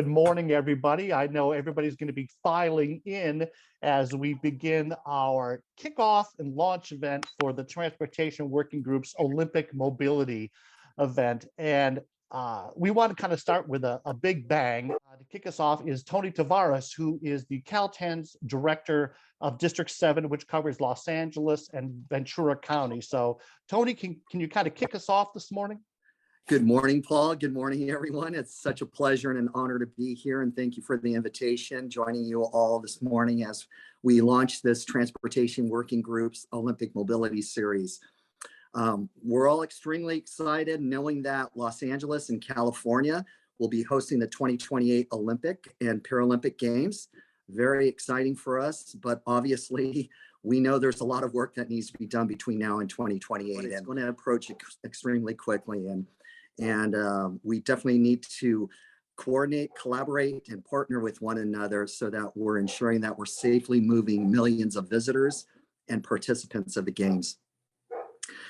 Good morning, everybody. I know everybody's going to be filing in as we begin our kickoff and launch event for the Transportation Working Group's Olympic Mobility event. And we want to kind of start with a big bang. To kick us off is Tony Tavares, who is the Caltrans Director of District 7, which covers Los Angeles and Ventura County. So Tony, can you kind of kick us off this morning? Good morning, Paul. Good morning, everyone. It's such a pleasure and an honor to be here, and thank you for the invitation, joining you all this morning as we launch this Transportation Working Group's Olympic Mobility Series. We're all extremely excited knowing that Los Angeles and California will be hosting the 2028 Olympic and Paralympic Games. Very exciting for us, but obviously we know there's a lot of work that needs to be done between now and 2028. It's going to approach extremely quickly, and we definitely need to coordinate, collaborate, and partner with one another so that we're ensuring that we're safely moving millions of visitors and participants of the Games.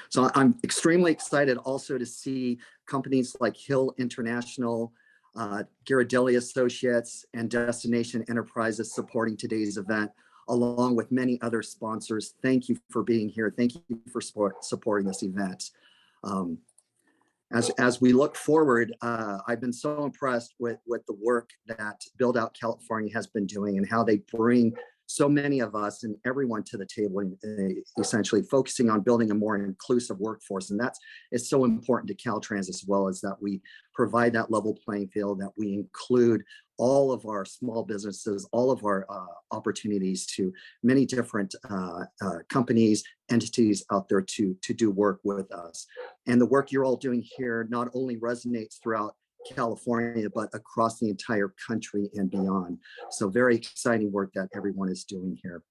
So I'm extremely excited also to see companies like Hill International, Ghirardelli Associates, and Destination Enterprises supporting today's event, along with many other sponsors. Thank you for being here. Thank you for supporting this event. As we look forward, I've been so impressed with the work that Build Out California has been doing and how they bring so many of us and everyone to the table, essentially focusing on building a more inclusive workforce. And it's so important to Caltrans as well, as that we provide that level playing field, that we include all of our small businesses, all of our opportunities to many different companies, entities out there to do work with us. And the work you're all doing here not only resonates throughout California, but across the entire country and beyond. So very exciting work that everyone is doing here.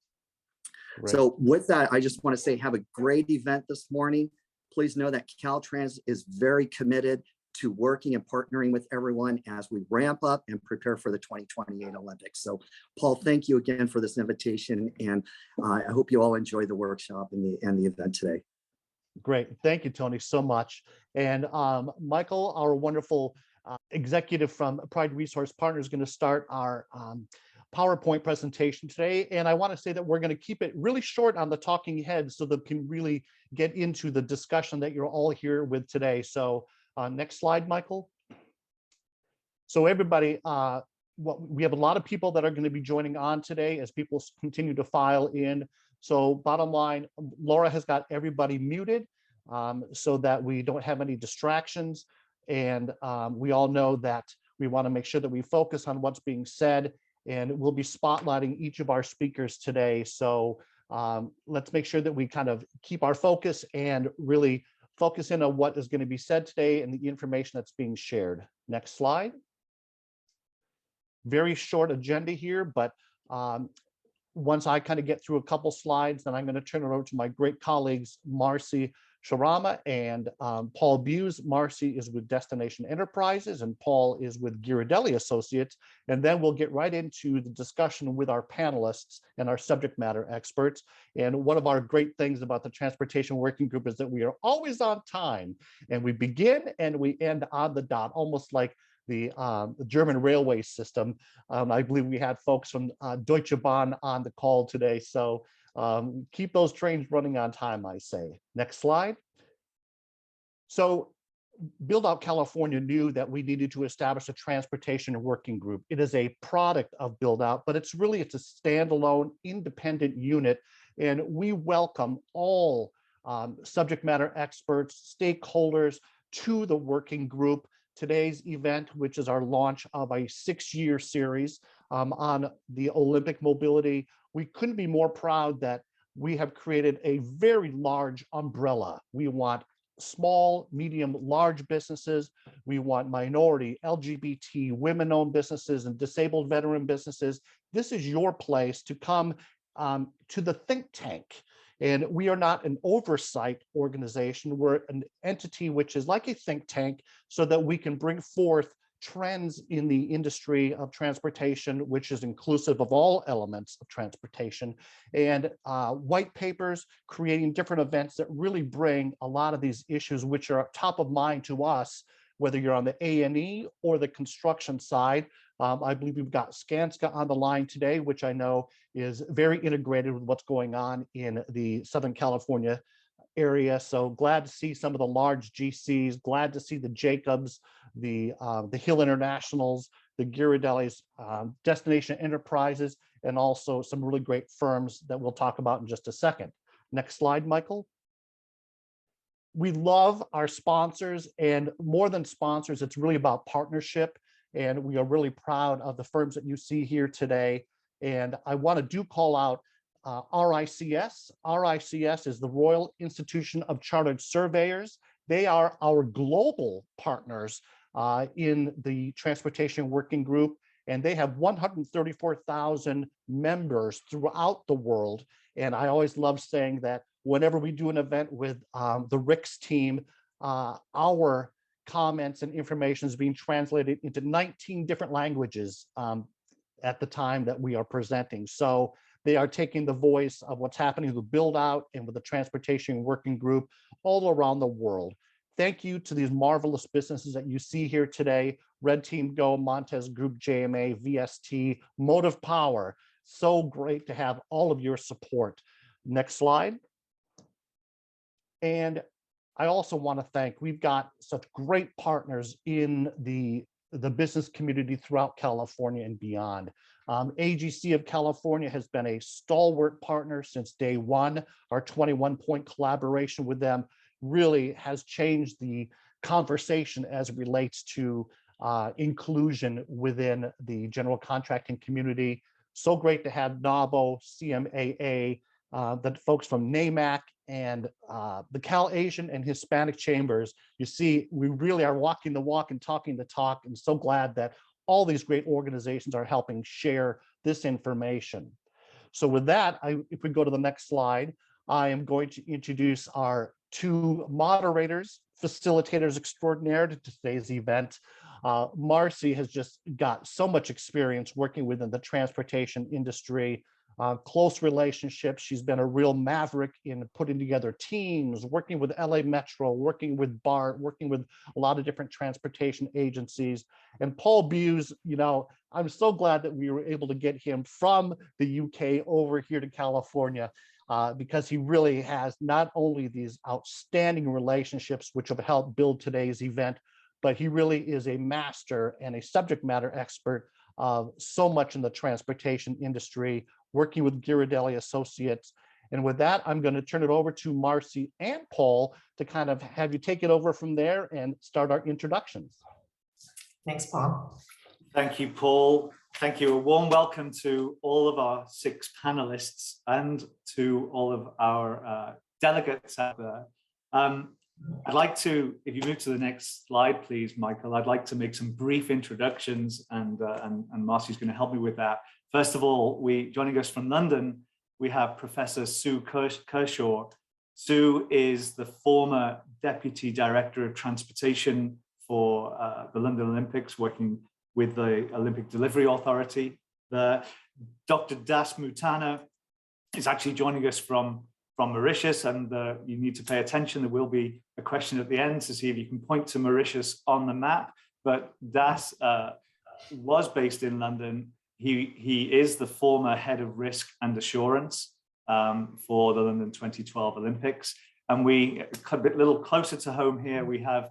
Right. So with that, I just want to say, have a great event this morning. Please know that Caltrans is very committed to working and partnering with everyone as we ramp up and prepare for the 2028 Olympics. So Paul, thank you again for this invitation, and I hope you all enjoy the workshop and the event today. Great, thank you, Tony, so much. And Michael, our wonderful executive from Pride Resource Partners, is going to start our PowerPoint presentation today. And I want to say that we're going to keep it really short on the talking heads so that we can really get into the discussion that you're all here with today. So next slide, Michael. So everybody, we have a lot of people that are going to be joining on today as people continue to file in. So bottom line, Laura has got everybody muted so that we don't have any distractions. And we all know that we want to make sure that we focus on what's being said, and we'll be spotlighting each of our speakers today. So let's make sure that we kind of keep our focus and really focus in on what is going to be said today and the information that's being shared. Next slide. Very short agenda here, but once I kind of get through a couple slides, then I'm going to turn it over to my great colleagues, Marcy Szarama and Paul Bews. Marcy is with Destination Enterprises and Paul is with Ghirardelli Associates. And then we'll get right into the discussion with our panelists and our subject matter experts. And one of our great things about the Transportation Working Group is that we are always on time, and we begin and we end on the dot, almost like the German railway system. I believe we had folks from Deutsche Bahn on the call today. So keep those trains running on time, I say. Next slide. So Build Out California knew that we needed to establish a transportation working group. It is a product of Build Out, but it's a standalone independent unit. And we welcome all subject matter experts, stakeholders to the working group. Today's event, which is our launch of a 6-year series on the Olympic mobility, we couldn't be more proud that we have created a very large umbrella. We want small, medium, large businesses. We want minority, LGBT, women-owned businesses, and disabled veteran businesses. This is your place to come to the think tank. And we are not an oversight organization. We're an entity which is like a think tank, so that we can bring forth trends in the industry of transportation, which is inclusive of all elements of transportation, and white papers, creating different events that really bring a lot of these issues which are top of mind to us, whether you're on the A&E or the construction side. I believe we've got Skanska on the line today, which I know is very integrated with what's going on in the Southern California area. So glad to see some of the large GCs, glad to see the Jacobs, the Hill Internationals, the Ghirardelli's, Destination Enterprises, and also some really great firms that we'll talk about in just a second. Next slide, Michael. We love our sponsors, and more than sponsors, it's really about partnership. And we are really proud of the firms that you see here today. And I want to call out RICS. RICS is the Royal Institution of Chartered Surveyors. They are our global partners in the Transportation Working Group, and they have 134,000 members throughout the world. And I always love saying that whenever we do an event with the RICS team, our comments and information is being translated into 19 different languages at the time that we are presenting. So they are taking the voice of what's happening with the build out and with the Transportation Working Group all around the world. Thank you to these marvelous businesses that you see here today: Red Team Go, Montez Group, JMA, VST, Motive Power. So great to have all of your support. Next slide. And I also want to thank, we've got such great partners in the business community throughout California and beyond. AGC of California has been a stalwart partner since day one. Our 21-point collaboration with them really has changed the conversation as it relates to inclusion within the general contracting community. So great to have NABO, CMAA, the folks from NAMAC, and the Cal Asian and Hispanic chambers. You see, we really are walking the walk and talking the talk, and so glad that all these great organizations are helping share this information. So with that, if we go to the next slide, I am going to introduce our two moderators, facilitators extraordinaire to today's event. Marcy has just got so much experience working within the transportation industry, close relationships. She's been a real maverick in putting together teams, working with LA Metro, working with BART, working with a lot of different transportation agencies. And Paul Bews, you know, I'm so glad that we were able to get him from the UK over here to California, because he really has not only these outstanding relationships which have helped build today's event, but he really is a master and a subject matter expert of so much in the transportation industry, working with Ghirardelli Associates. And with that, I'm going to turn it over to Marcy and Paul to kind of have you take it over from there and start our introductions. Thanks, Paul. Thank you, Paul. Thank you. A warm welcome to all of our 6 panelists and to all of our delegates out there. I'd like to, if you move to the next slide, please, Michael, I'd like to make some brief introductions, and Marcy's going to help me with that. First of all, joining us from London, we have Professor Sue Kershaw. Sue is the former Deputy Director of Transportation for the London Olympics, working with the Olympic Delivery Authority. Dr. Das Mootanah is actually joining us from Mauritius, and you need to pay attention. There will be a question at the end to see if you can point to Mauritius on the map, but Das was based in London. He is the former head of risk and assurance for the London 2012 Olympics. And a little closer to home here, we have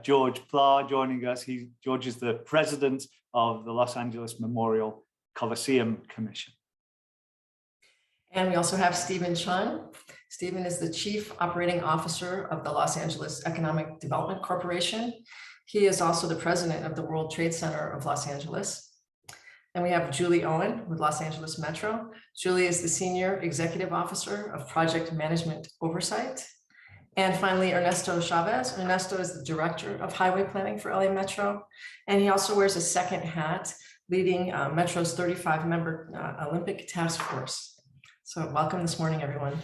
George Pla joining us. George is the president of the Los Angeles Memorial Coliseum Commission. And we also have Stephen Chung. Stephen is the Chief Operating Officer of the Los Angeles Economic Development Corporation. He is also the president of the World Trade Center of Los Angeles. And we have Julie Owen with Los Angeles Metro. Julie is the Senior Executive Officer of Project Management Oversight. And finally, Ernesto Chaves. Ernesto is the Director of Highway Planning for LA Metro. And he also wears a second hat, leading Metro's 35-member Olympic Task Force. So welcome this morning, everyone.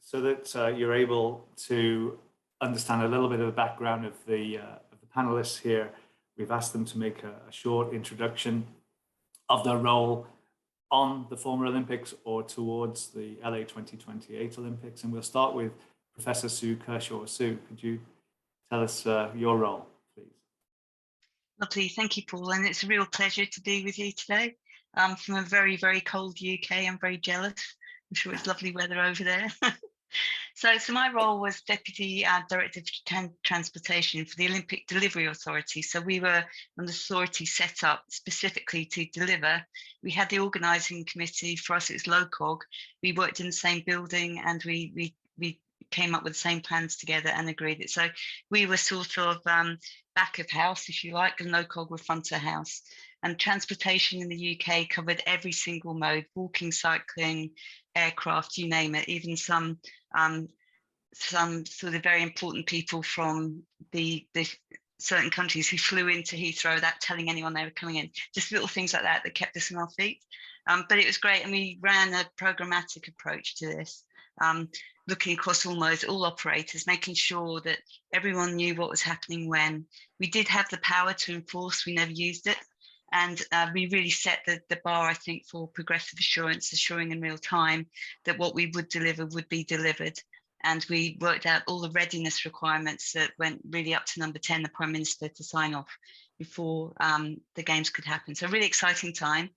So that you're able to understand a little bit of the background of the panelists here, we've asked them to make a short introduction of their role on the former Olympics or towards the LA 2028 Olympics. And we'll start with Professor Sue Kershaw. Sue, could you tell us your role, please? Lovely, thank you, Paul. And it's a real pleasure to be with you today. From a very, very cold UK, I'm very jealous. I'm sure it's lovely weather over there. So my role was Deputy Director of Transportation for the Olympic Delivery Authority. So we were an authority set up specifically to deliver. We had the organising committee. For us, it's LOCOG. We worked in the same building, and we came up with the same plans together and agreed it. So we were sort of back of house, if you like, and LOCOG were front of house. And transportation in the UK covered every single mode: walking, cycling, aircraft, you name it. Even some sort of very important people from the certain countries who flew into Heathrow without telling anyone they were coming in. Just little things like that that kept us on our feet. But it was great, and we ran a programmatic approach to this, looking across almost all operators, making sure that everyone knew what was happening when. We did have the power to enforce, we never used it. And we really set the bar, I think, for progressive assurance, assuring in real time that what we would deliver would be delivered. And we worked out all the readiness requirements that went really up to number 10, the Prime Minister, to sign off before the games could happen. So really exciting time.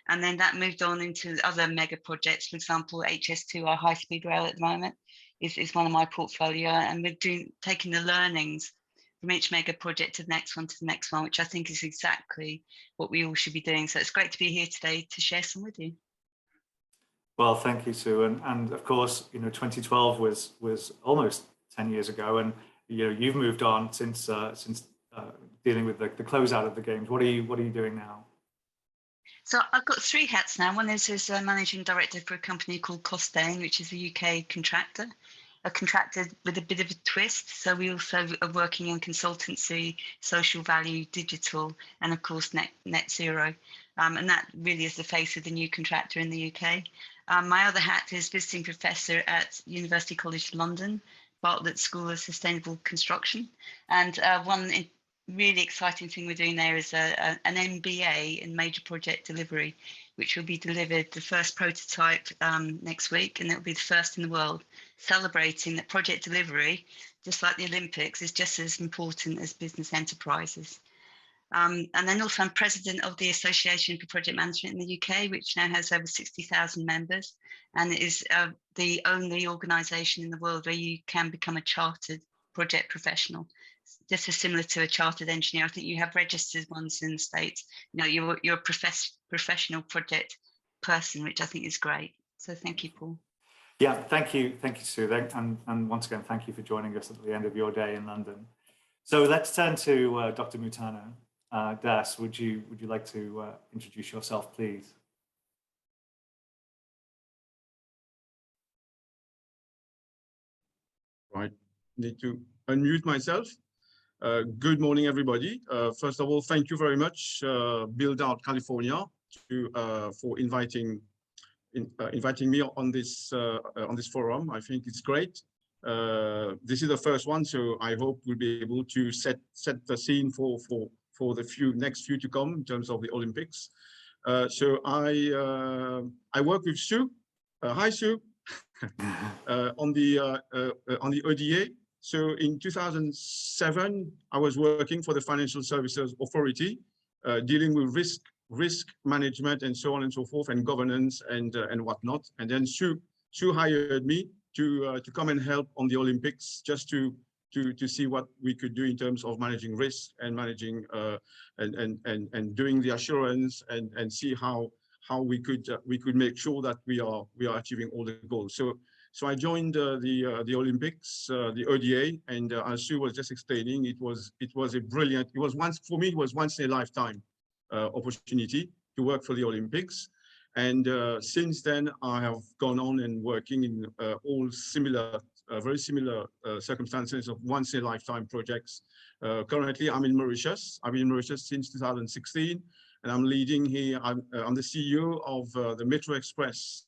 And then that moved on into other mega projects. For example, HS2, our high-speed rail at the moment, is one of my portfolio. And we're taking the learnings from each mega project to the next one, which I think is exactly what we all should be doing. So it's great to be here today to share some with you. Well, thank you, Sue. And of course, 2012 was almost 10 years ago, and you've moved on since dealing with the closeout of the games. What are you doing now? So I've got 3 hats now. One is as a managing director for a company called Costain, which is a UK contractor. A contractor with a bit of a twist. So we also are working in consultancy, social value, digital, and of course net zero. And that really is the face of the new contractor in the UK. My other hat is visiting professor at University College London, Bartlett School of Sustainable Construction. And one really exciting thing we're doing there is an MBA in major project delivery, which will be delivered, the first prototype next week, and it will be the first in the world, celebrating that project delivery, just like the Olympics, is just as important as business enterprises. And then also I'm president of the Association for Project Management in the UK, which now has over 60,000 members, and it is the only organisation in the world where you can become a chartered project professional. Just as similar to a chartered engineer. I think you have registered ones in the States. You're a professional project person, which I think is great. So thank you, Paul. Yeah, thank you, Sue. And once again, thank you for joining us at the end of your day in London. So let's turn to Dr. Mootanah. Das, would you like to introduce yourself, please? Right, need to unmute myself. Good morning, everybody. First of all, thank you very much, Build Out California, for inviting me on this forum. I think it's great. This is the first one, so I hope we'll be able to set the scene for the next few to come in terms of the Olympics. So I work with Sue. Hi, Sue. On the ODA. So in 2007, I was working for the Financial Services Authority, dealing with risk management and so on and so forth, and governance and whatnot. And then Sue hired me to come and help on the Olympics, just to see what we could do in terms of managing risk and managing and doing the assurance and see how we could make sure that we are achieving all the goals. So I joined the Olympics, the ODA, and as Sue was just explaining, it was a brilliant. It was once in a lifetime opportunity to work for the Olympics, and since then I have gone on and working in all similar, very similar circumstances of once in a lifetime projects. Currently, I'm in Mauritius. I've been in Mauritius since 2016, and I'm leading here. I'm the CEO of the Metro Express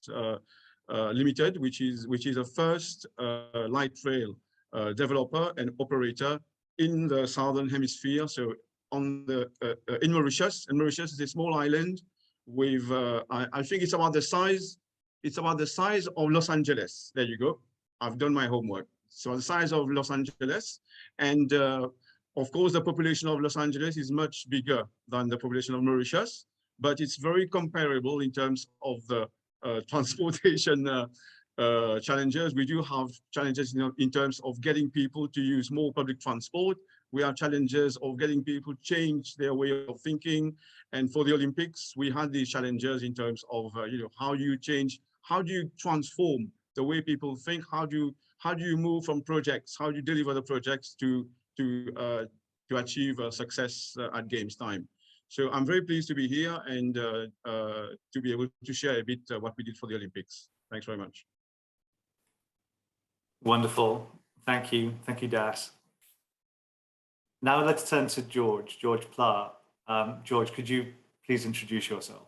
Limited, which is a first light rail developer and operator in the southern hemisphere. So on the in Mauritius, and Mauritius is a small island with I think it's about the size of Los Angeles. There you go. I've done my homework. So the size of Los Angeles, and Of course, the population of Los Angeles is much bigger than the population of Mauritius, but it's very comparable in terms of the transportation challenges. We do have challenges in terms of getting people to use more public transport. We have challenges of getting people to change their way of thinking. And for the Olympics, we had these challenges in terms of how do you change, how do you transform the way people think, how do you move from projects, how do you deliver the projects to achieve success at Games time. So I'm very pleased to be here and to be able to share a bit what we did for the Olympics. Thanks very much. Wonderful. Thank you. Thank you, Das. Now let's turn to George Pla. George, could you please introduce yourself?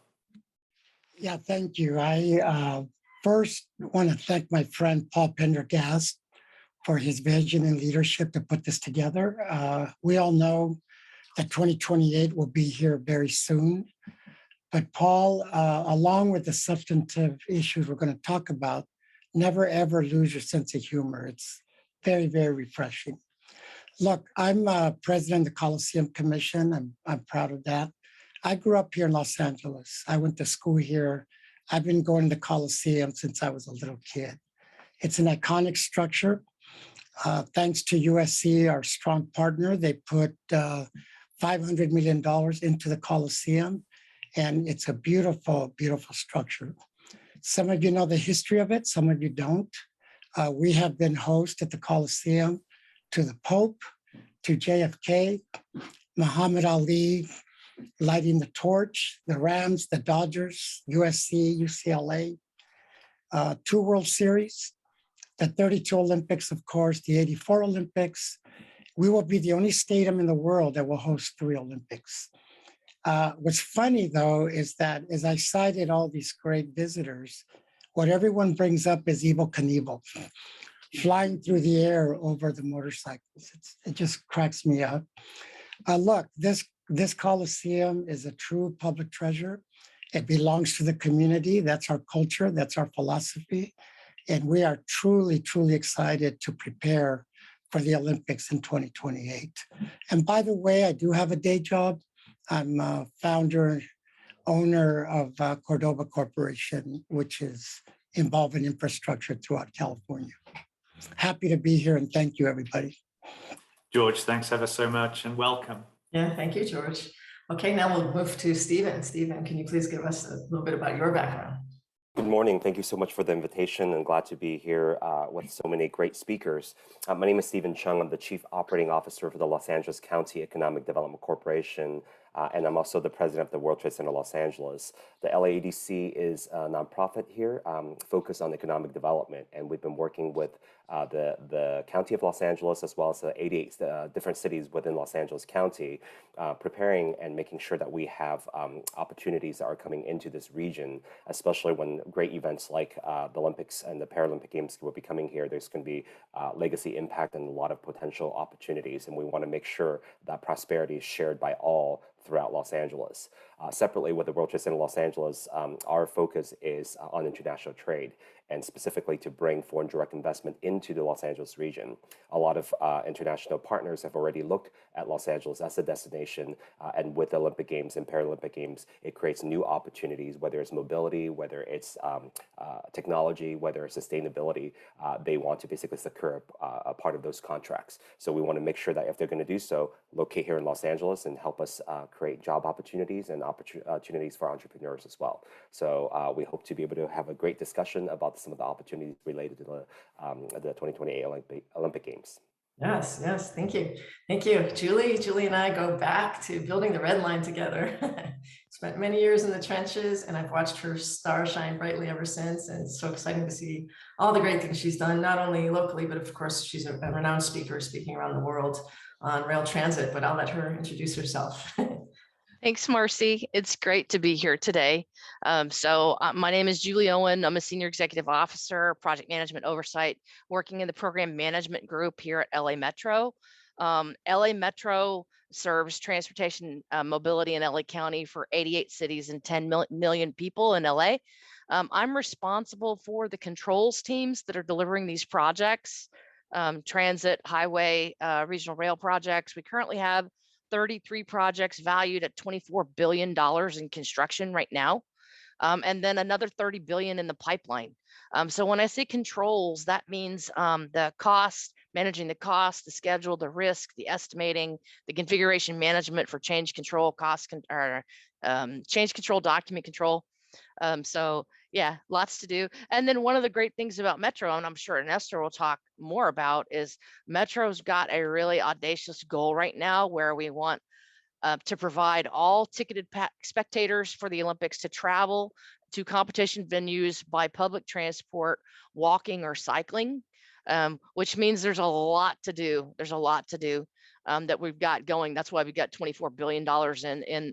Yeah, thank you. I first want to thank my friend Paul Pendergast for his vision and leadership to put this together. We all know that 2028 will be here very soon. But Paul, along with the substantive issues we're going to talk about, never ever lose your sense of humor. It's very, very refreshing. Look, I'm president of the Coliseum Commission. I'm proud of that. I grew up here in Los Angeles. I went to school here. I've been going to the Coliseum since I was a little kid. It's an iconic structure. Thanks to USC, our strong partner, they put $500 million into the Coliseum, and it's a beautiful, beautiful structure. Some of you know the history of it, some of you don't. We have been host at the Coliseum to the Pope, to JFK, Muhammad Ali lighting the torch, the Rams, the Dodgers, USC, UCLA, 2 World Series, the 32 Olympics, of course, the 84 Olympics. We will be the only stadium in the world that will host 3 Olympics. What's funny, though, is that as I cited all these great visitors, what everyone brings up is Evel Knievel flying through the air over the motorcycles. It just cracks me up. Look, this Coliseum is a true public treasure. It belongs to the community. That's our culture. That's our philosophy. And we are truly, truly excited to prepare for the Olympics in 2028. And by the way, I do have a day job. I'm a founder, owner of Cordoba Corporation, which is involved in infrastructure throughout California. Happy to be here and thank you, everybody. George, thanks ever so much and welcome. Yeah, thank you, George. Okay, now we'll move to Stephen. Stephen, can you please give us a little bit about your background? Good morning. Thank you so much for the invitation. I'm glad to be here with so many great speakers. My name is Stephen Chung. I'm the Chief Operating Officer for the Los Angeles County Economic Development Corporation, and I'm also the President of the World Trade Center Los Angeles. The LAECD is a nonprofit here focused on economic development, and we've been working with the County of Los Angeles as well as the 88 different cities within Los Angeles County, preparing and making sure that we have opportunities that are coming into this region, especially when great events like the Olympics and the Paralympic Games will be coming here. There's going to be legacy impact and a lot of potential opportunities, and we want to make sure that prosperity is shared by all throughout Los Angeles. Separately with the World Trade Center Los Angeles, our focus is on international trade, and specifically to bring foreign direct investment into the Los Angeles region. A lot of international partners have already looked at Los Angeles as a destination, and with the Olympic Games and Paralympic Games, it creates new opportunities, whether it's mobility, whether it's technology, whether it's sustainability. They want to basically secure a part of those contracts. So we want to make sure that if they're going to do so, locate here in Los Angeles and help us create job opportunities and opportunities for entrepreneurs as well. So we hope to be able to have a great discussion about some of the opportunities related to the 2028 Olympic Games. Yes, yes, thank you. Thank you. Julie and I go back to building the Red Line together. Spent many years in the trenches, and I've watched her star shine brightly ever since. And it's so exciting to see all the great things she's done, not only locally, but of course, she's a renowned speaker speaking around the world on rail transit, but I'll let her introduce herself. Thanks, Marcy. It's great to be here today. My name is Julie Owen. I'm a Senior Executive Officer, Project Management Oversight, working in the Program Management Group here at LA Metro. LA Metro serves transportation mobility in LA County for 88 cities and 10 million people in LA. I'm responsible for the controls teams that are delivering these projects. transit, highway, regional rail projects. We currently have 33 projects valued at $24 billion in construction right now. And then another 30 billion in the pipeline. So when I say controls, that means the cost, managing the cost, the schedule, the risk, the estimating, the configuration management for change control, change control, document control. So yeah, lots to do. And then one of the great things about Metro, and I'm sure Ernesto will talk more about, is Metro's got a really audacious goal right now where we want to provide all ticketed spectators for the Olympics to travel to competition venues by public transport, walking or cycling, which means there's a lot to do. There's a lot to do that we've got going. That's why we've got $24 billion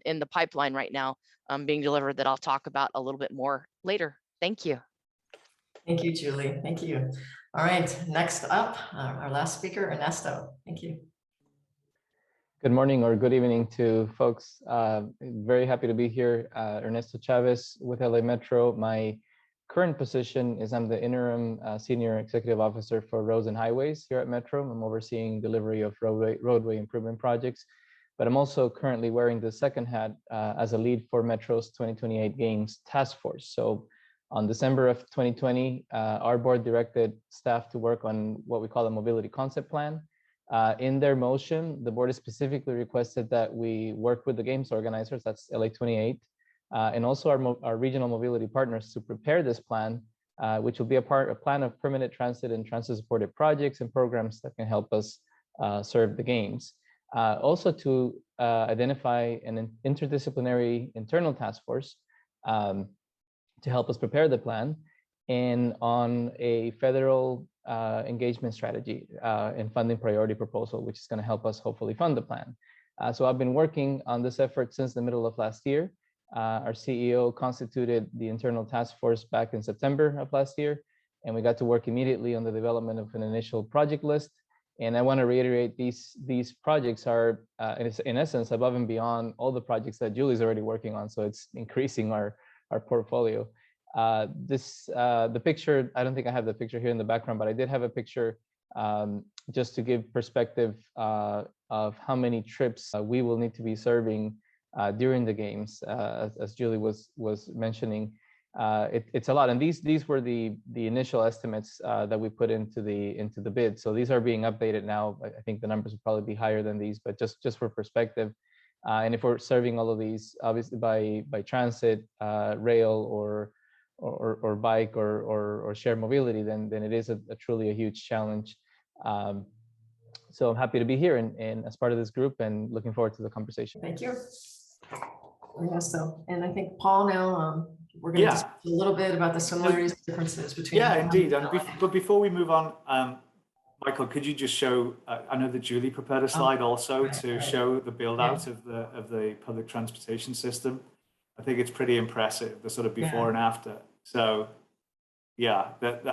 in the pipeline right now being delivered that I'll talk about a little bit more later. Thank you. Thank you, Julie. Thank you. All right, next up, our last speaker, Ernesto. Thank you. Good morning or good evening to folks. Very happy to be here. Ernesto Chaves with LA Metro. My current position is I'm the interim senior executive officer for roads and highways here at Metro. I'm overseeing delivery of roadway improvement projects, but I'm also currently wearing the second hat as a lead for Metro's 2028 Games Task Force. So on December of 2020, our board directed staff to work on what we call a mobility concept plan. In their motion, the board specifically requested that we work with the games organizers, that's LA28, and also our regional mobility partners to prepare this plan, which will be a plan of permanent transit and transit-supported projects and programs that can help us serve the games. Also to identify an interdisciplinary internal task force to help us prepare the plan, and on a federal engagement strategy and funding priority proposal, which is going to help us hopefully fund the plan. So I've been working on this effort since the middle of last year. Our CEO constituted the internal task force back in September of last year, and we got to work immediately on the development of an initial project list. And I want to reiterate, these projects are in essence above and beyond all the projects that Julie's already working on. So it's increasing our portfolio. The picture, I don't think I have the picture here in the background, but I did have a picture just to give perspective of how many trips we will need to be serving during the games, as Julie was mentioning. It's a lot, and these were the initial estimates that we put into the bid. So these are being updated now. I think the numbers will probably be higher than these, but just for perspective. And if we're serving all of these, obviously by transit, rail, or bike or shared mobility, then it is truly a huge challenge. So I'm happy to be here and as part of this group, and looking forward to the conversation. Thank you, Ernesto. And I think Paul, now we're going to discuss a little bit about the similarities and differences between. Yeah, indeed. But before we move on, Michael, could you just show? I know that Julie prepared a slide also to show the build out of the public transportation system. I think it's pretty impressive, the sort of before and after. So yeah,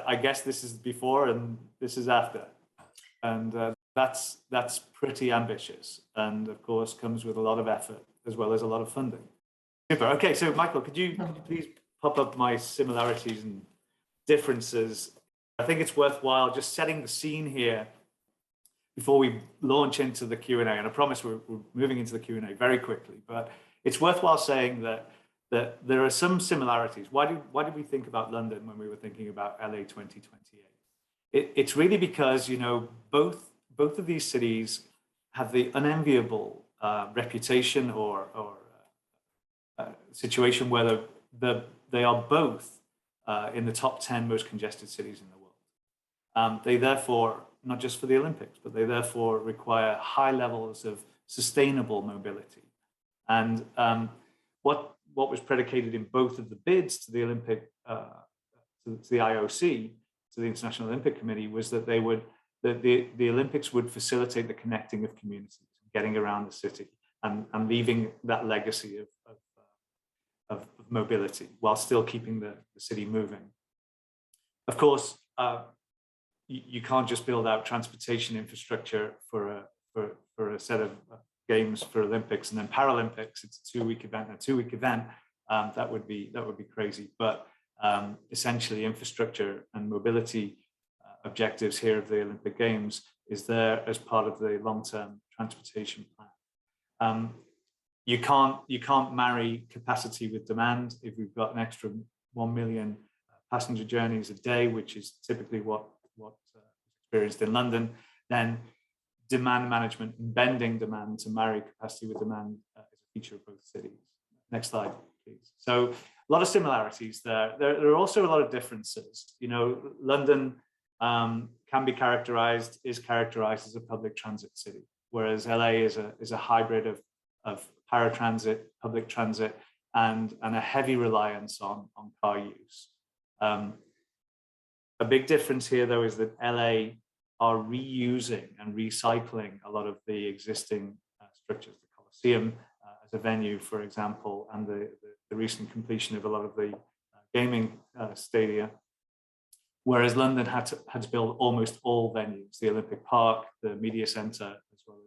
I guess this is before and this is after. And that's pretty ambitious. And of course comes with a lot of effort as well as a lot of funding. Super. Okay, so Michael, could you please pop up my similarities and differences? I think it's worthwhile just setting the scene here before we launch into the Q&A. And I promise we're moving into the Q&A very quickly, but it's worthwhile saying that there are some similarities. Why did we think about London when we were thinking about LA 2028? It's really because, you know, both of these cities have the unenviable reputation or situation where they are both in the top 10 most congested cities in the world. They therefore, not just for the Olympics, but they therefore require high levels of sustainable mobility. And what was predicated in both of the bids to the Olympic, to the IOC, to the International Olympic Committee, was that the Olympics would facilitate the connecting of communities, getting around the city, and leaving that legacy of mobility while still keeping the city moving. Of course, you can't just build out transportation infrastructure for a set of games for Olympics and then Paralympics. It's a 2-week event, that would be crazy. But essentially, infrastructure and mobility objectives here of the Olympic Games is there as part of the long-term transportation plan. You can't marry capacity with demand. If we've got an extra 1 million passenger journeys a day, which is typically what experienced in London, then demand management and bending demand to marry capacity with demand is a feature of both cities. Next slide, please. So a lot of similarities there. There are also a lot of differences. You know, London is characterized as a public transit city, whereas LA is a hybrid of paratransit, public transit, and a heavy reliance on car use. A big difference here, though, is that LA are reusing and recycling a lot of the existing structures, the Coliseum as a venue, for example, and the recent completion of a lot of the gaming stadia. Whereas London had to build almost all venues, the Olympic Park, the media centre, as well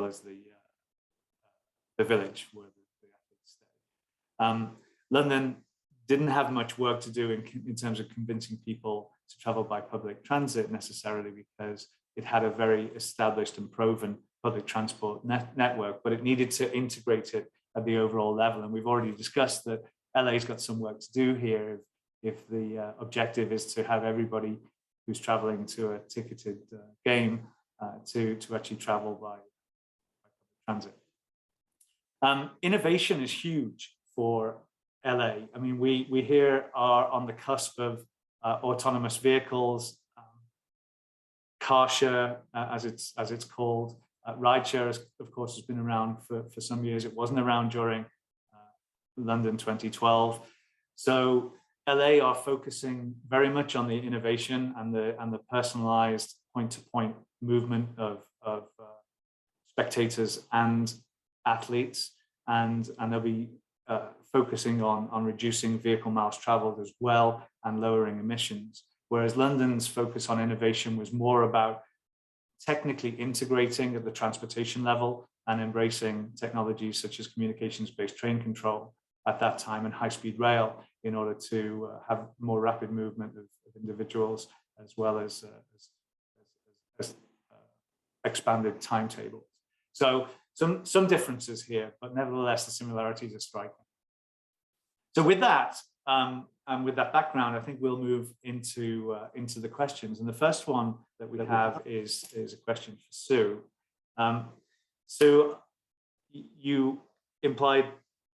as the village where the athletes stay. London didn't have much work to do in terms of convincing people to travel by public transit necessarily, because it had a very established and proven public transport network, but it needed to integrate it at the overall level. And we've already discussed that LA's got some work to do here if the objective is to have everybody who's traveling to a ticketed game to actually travel by public transit. Innovation is huge for LA. I mean, we here are on the cusp of autonomous vehicles, car share, as it's called. Rideshare, of course, has been around for some years. It wasn't around during London 2012. So LA are focusing very much on the innovation and the personalized point-to-point movement of spectators and athletes, and they'll be focusing on reducing vehicle miles traveled as well and lowering emissions. Whereas London's focus on innovation was more about technically integrating at the transportation level and embracing technologies such as communications-based train control at that time and high-speed rail in order to have more rapid movement of individuals, as well as expanded timetables. So some differences here, but nevertheless the similarities are striking. So with that, and with that background, I think we'll move into the questions. And the first one that we have is a question for Sue. Sue, you implied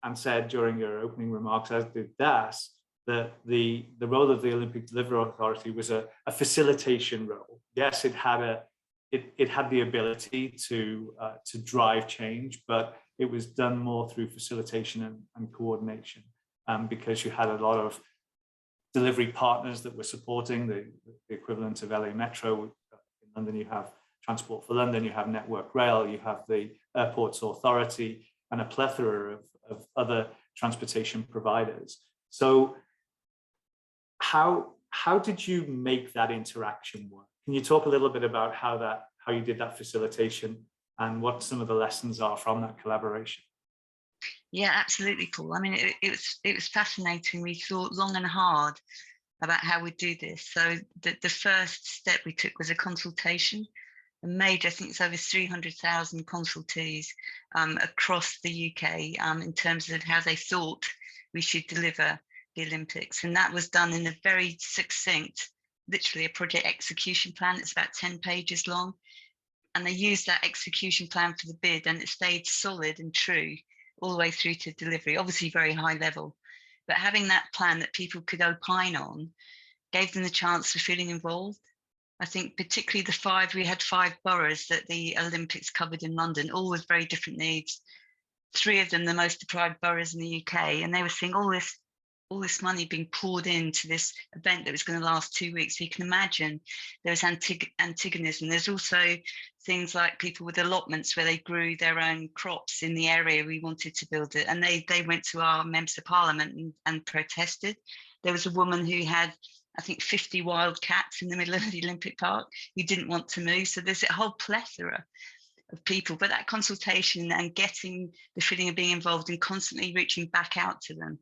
and said during your opening remarks, as did Das, that the role of the Olympic Delivery Authority was a facilitation role. Yes, it had the ability to drive change, but it was done more through facilitation and coordination, because you had a lot of delivery partners that were supporting the equivalent of LA Metro. In London, you have Transport for London, you have Network Rail, you have the Airports Authority, and a plethora of other transportation providers. So how did you make that interaction work? Can you talk a little bit about how you did that facilitation and what some of the lessons are from that collaboration? Yeah, absolutely, Paul. I mean, it was fascinating. We thought long and hard about how we do this. So the first step we took was a consultation, and made, I think it's over 300,000 consultees across the UK in terms of how they thought we should deliver the Olympics. And that was done in a very succinct, literally a project execution plan. It's about 10 pages long. And they used that execution plan for the bid, and it stayed solid and true all the way through to delivery, obviously very high level. But having that plan that people could opine on gave them the chance of feeling involved. I think particularly we had 5 boroughs that the Olympics covered in London, all with very different needs. 3 of them, the most deprived boroughs in the UK, and they were seeing all this money being poured into this event that was going to last 2 weeks. So you can imagine there was antagonism. There's also things like people with allotments where they grew their own crops in the area we wanted to build it. And they went to our members of parliament and protested. There was a woman who had, I think, 50 wild cats in the middle of the Olympic Park who didn't want to move. So there's a whole plethora of people, but that consultation and getting the feeling of being involved and constantly reaching back out to them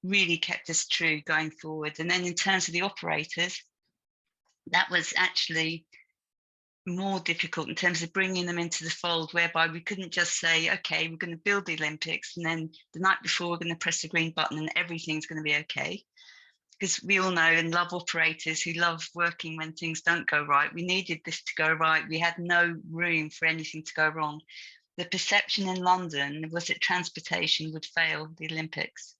really kept us true going forward. And then in terms of the operators, that was actually more difficult in terms of bringing them into the fold, whereby we couldn't just say, okay, we're going to build the Olympics, and then the night before we're going to press the green button and everything's going to be okay. Because we all know and love operators who love working when things don't go right. We needed this to go right. We had no room for anything to go wrong. The perception in London was that transportation would fail the Olympics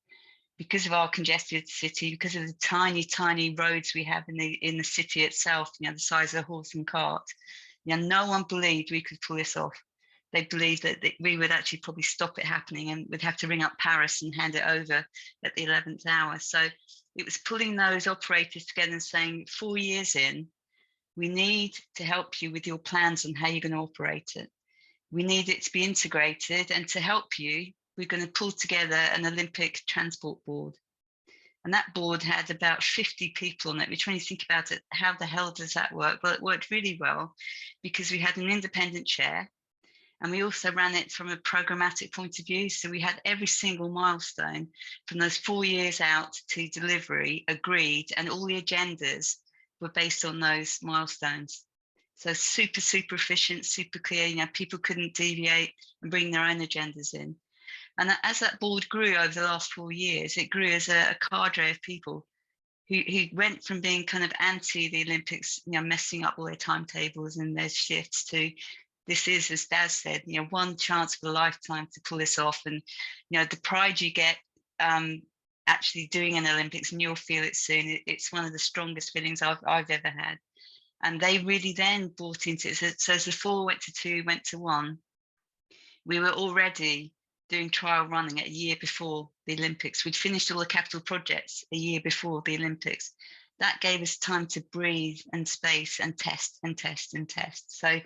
because of our congested city, because of the tiny, tiny roads we have in the city itself, the size of a horse and cart. No one believed we could pull this off. They believed that we would actually probably stop it happening and we'd have to ring up Paris and hand it over at the 11th hour. So it was pulling those operators together and saying, 4 years in, we need to help you with your plans on how you're going to operate it. We need it to be integrated, and to help you, we're going to pull together an Olympic transport board. And that board had about 50 people on it. We're trying to think about it. How the hell does that work? Well, it worked really well because we had an independent chair, and we also ran it from a programmatic point of view. So we had every single milestone from those 4 years out to delivery agreed, and all the agendas were based on those milestones. So super, super efficient, super clear. People couldn't deviate and bring their own agendas in. And as that board grew over the last 4 years, it grew as a cadre of people who went from being kind of anti the Olympics, messing up all their timetables and their shifts, to this is, as Daz said, one chance of a lifetime to pull this off. And the pride you get actually doing an Olympics, and you'll feel it soon. It's one of the strongest feelings I've ever had. And they really then bought into it. So as the 4 went to 2, went to 1, we were already doing trial running a year before the Olympics. We'd finished all the capital projects a year before the Olympics. That gave us time to breathe and space and test and test and test. So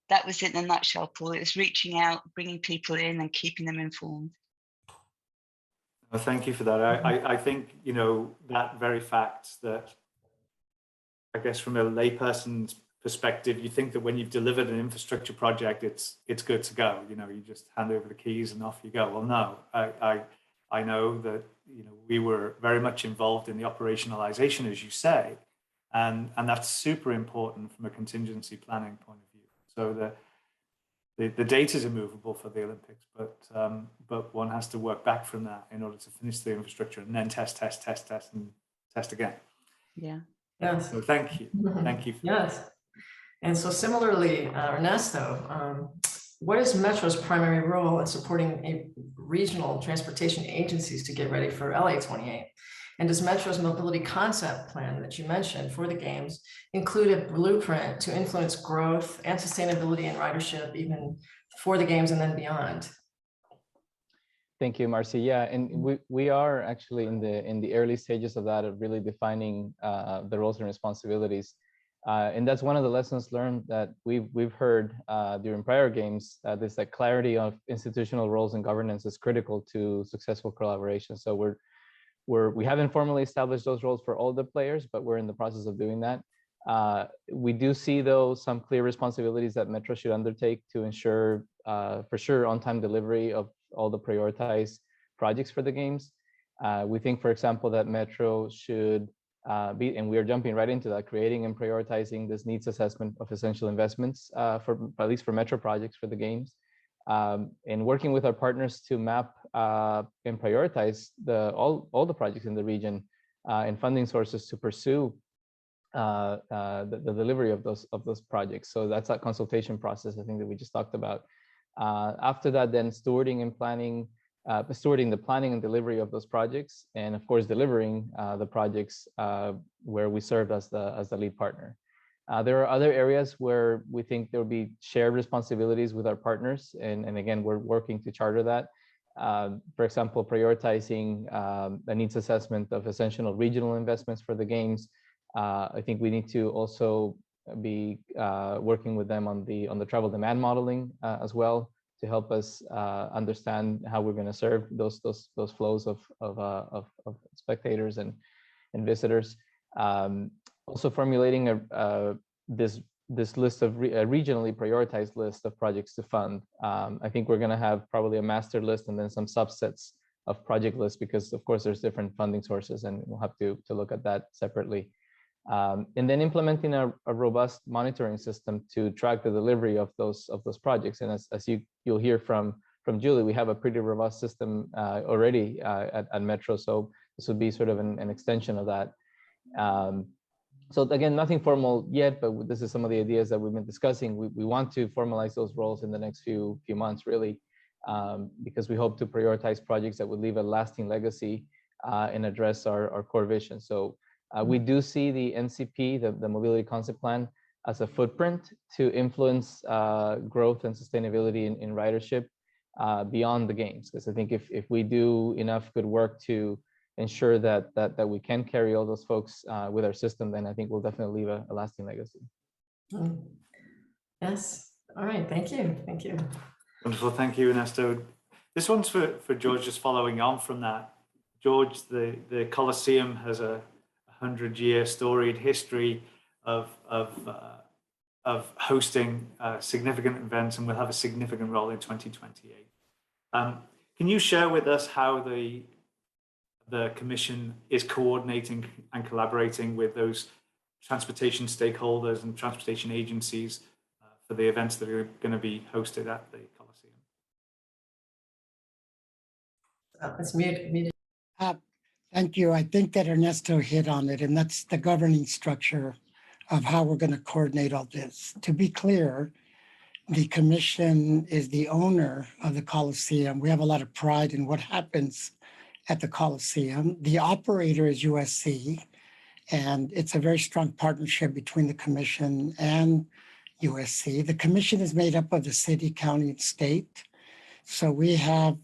that was it in a nutshell, Paul. It was reaching out, bringing people in and keeping them informed. Well, thank you for that. I think, that very fact that, I guess from a layperson's perspective, you think that when you've delivered an infrastructure project, it's good to go. You just hand over the keys and off you go. Well, no, I know that we were very much involved in the operationalization, as you say, and that's super important from a contingency planning point of view. So the data is immovable for the Olympics, but one has to work back from that in order to finish the infrastructure and then test, and test again. Yeah. Yes. So thank you. Thank you. Yes. And so similarly, Ernesto, what is Metro's primary role in supporting regional transportation agencies to get ready for LA28? And does Metro's mobility concept plan that you mentioned for the Games include a blueprint to influence growth and sustainability and ridership even for the Games and then beyond? Thank you, Marcy. Yeah, and we are actually in the early stages of that, of really defining the roles and responsibilities. And that's one of the lessons learned that we've heard during prior Games. This that clarity of institutional roles and governance is critical to successful collaboration. So we haven't formally established those roles for all the players, but we're in the process of doing that. We do see, though, some clear responsibilities that Metro should undertake to ensure, for sure, on-time delivery of all the prioritized projects for the Games. We think, for example, that Metro should be, and we are jumping right into that, creating and prioritizing this needs assessment of essential investments for at least for Metro projects for the Games, and working with our partners to map and prioritize all the projects in the region and funding sources to pursue the delivery of those projects. So that's that consultation process, I think, that we just talked about. After that, then stewarding the planning and delivery of those projects, and of course delivering the projects where we served as the lead partner. There are other areas where we think there will be shared responsibilities with our partners, and again, we're working to charter that. For example, prioritizing a needs assessment of essential regional investments for the Games. I think we need to also be working with them on the travel demand modeling as well, to help us understand how we're going to serve those flows of spectators and visitors. Also formulating this list of a regionally prioritized list of projects to fund. I think we're going to have probably a master list and then some subsets of project lists, because of course there's different funding sources, and we'll have to look at that separately. And then implementing a robust monitoring system to track the delivery of those projects. And as you'll hear from Julie, we have a pretty robust system already at Metro. So this would be sort of an extension of that. So again, nothing formal yet, but this is some of the ideas that we've been discussing. We want to formalize those roles in the next few months, really, because we hope to prioritize projects that would leave a lasting legacy and address our core vision. So we do see the NCP, the Mobility Concept Plan, as a footprint to influence growth and sustainability in ridership beyond the games. Because I think if we do enough good work to ensure that we can carry all those folks with our system, then I think we'll definitely leave a lasting legacy. Yes. All right. Thank you. Thank you. Wonderful. Thank you, Ernesto. This one's for George, just following on from that. George, the Coliseum has a 100-year storied history of hosting significant events, and will have a significant role in 2028. Can you share with us how the Commission is coordinating and collaborating with those transportation stakeholders and transportation agencies for the events that are going to be hosted at the Coliseum? It's muted. Thank you. I think that Ernesto hit on it, and that's the governing structure of how we're going to coordinate all this. To be clear, the Commission is the owner of the Coliseum. We have a lot of pride in what happens at the Coliseum. The operator is USC, and it's a very strong partnership between the Commission and USC. The Commission is made up of the city, county, and state. So we have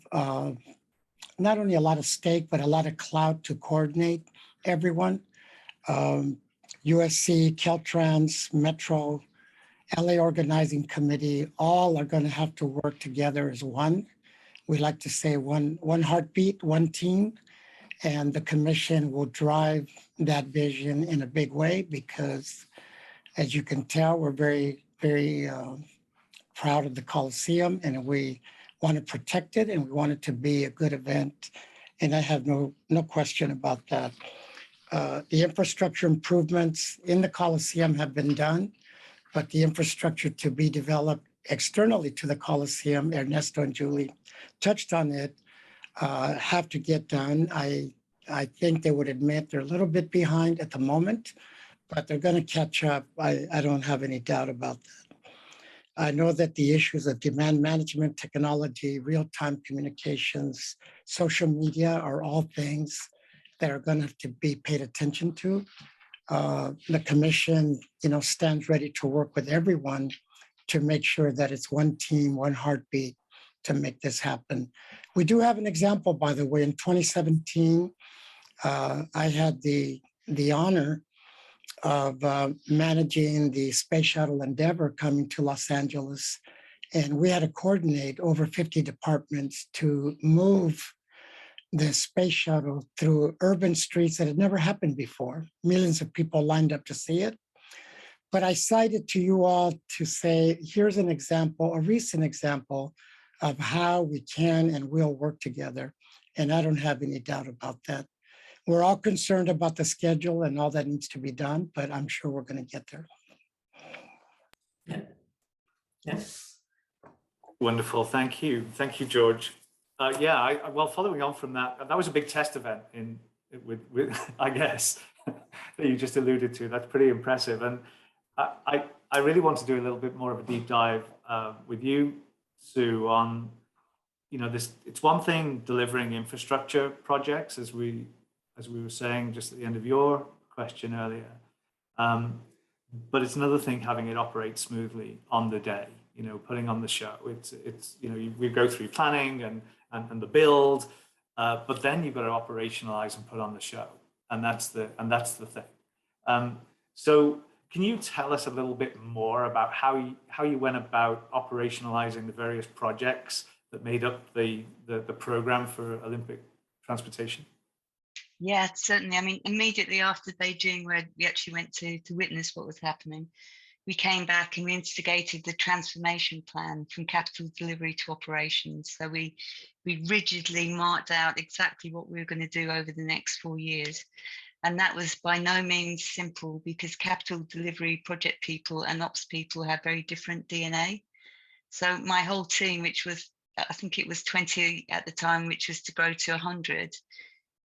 not only a lot of stake, but a lot of clout to coordinate everyone. USC, Caltrans, Metro, LA Organizing Committee, all are going to have to work together as one. We like to say one heartbeat, one team, and the Commission will drive that vision in a big way because, as you can tell, we're very, very proud of the Coliseum, and we want to protect it, and we want it to be a good event. And I have no question about that. The infrastructure improvements in the Coliseum have been done, but the infrastructure to be developed externally to the Coliseum, Ernesto and Julie touched on it, have to get done. I think they would admit they're a little bit behind at the moment, but they're going to catch up. I don't have any doubt about that. I know that the issues of demand management, technology, real-time communications, social media are all things that are going to have to be paid attention to. The Commission, stands ready to work with everyone to make sure that it's one team, one heartbeat to make this happen. We do have an example, by the way. In 2017, I had the honor of managing the Space Shuttle Endeavour coming to Los Angeles. And we had to coordinate over 50 departments to move the space shuttle through urban streets that had never happened before. Millions of people lined up to see it. But I cited to you all to say, here's an example, a recent example of how we can and will work together. And I don't have any doubt about that. We're all concerned about the schedule and all that needs to be done, but I'm sure we're going to get there. Yeah. Yes. Wonderful. Thank you. Thank you, George. Well, following on from that, that was a big test event with I guess, that you just alluded to. That's pretty impressive. And I really want to do a little bit more of a deep dive with you, Sue, on, it's one thing delivering infrastructure projects, as we were saying just at the end of your question earlier. But it's another thing having it operate smoothly on the day, putting on the show. We go through planning and the build, but then you've got to operationalize and put on the show. And that's the thing. So can you tell us a little bit more about how you went about operationalizing the various projects that made up the program for Olympic transportation? Yeah, certainly. I mean, immediately after Beijing, where we actually went to witness what was happening, we came back and we instigated the transformation plan from capital delivery to operations. So we rigidly marked out exactly what we were going to do over the next 4 years. And that was by no means simple, because capital delivery project people and ops people have very different DNA. So my whole team, which was, I think it was 20 at the time, which was to grow to 100,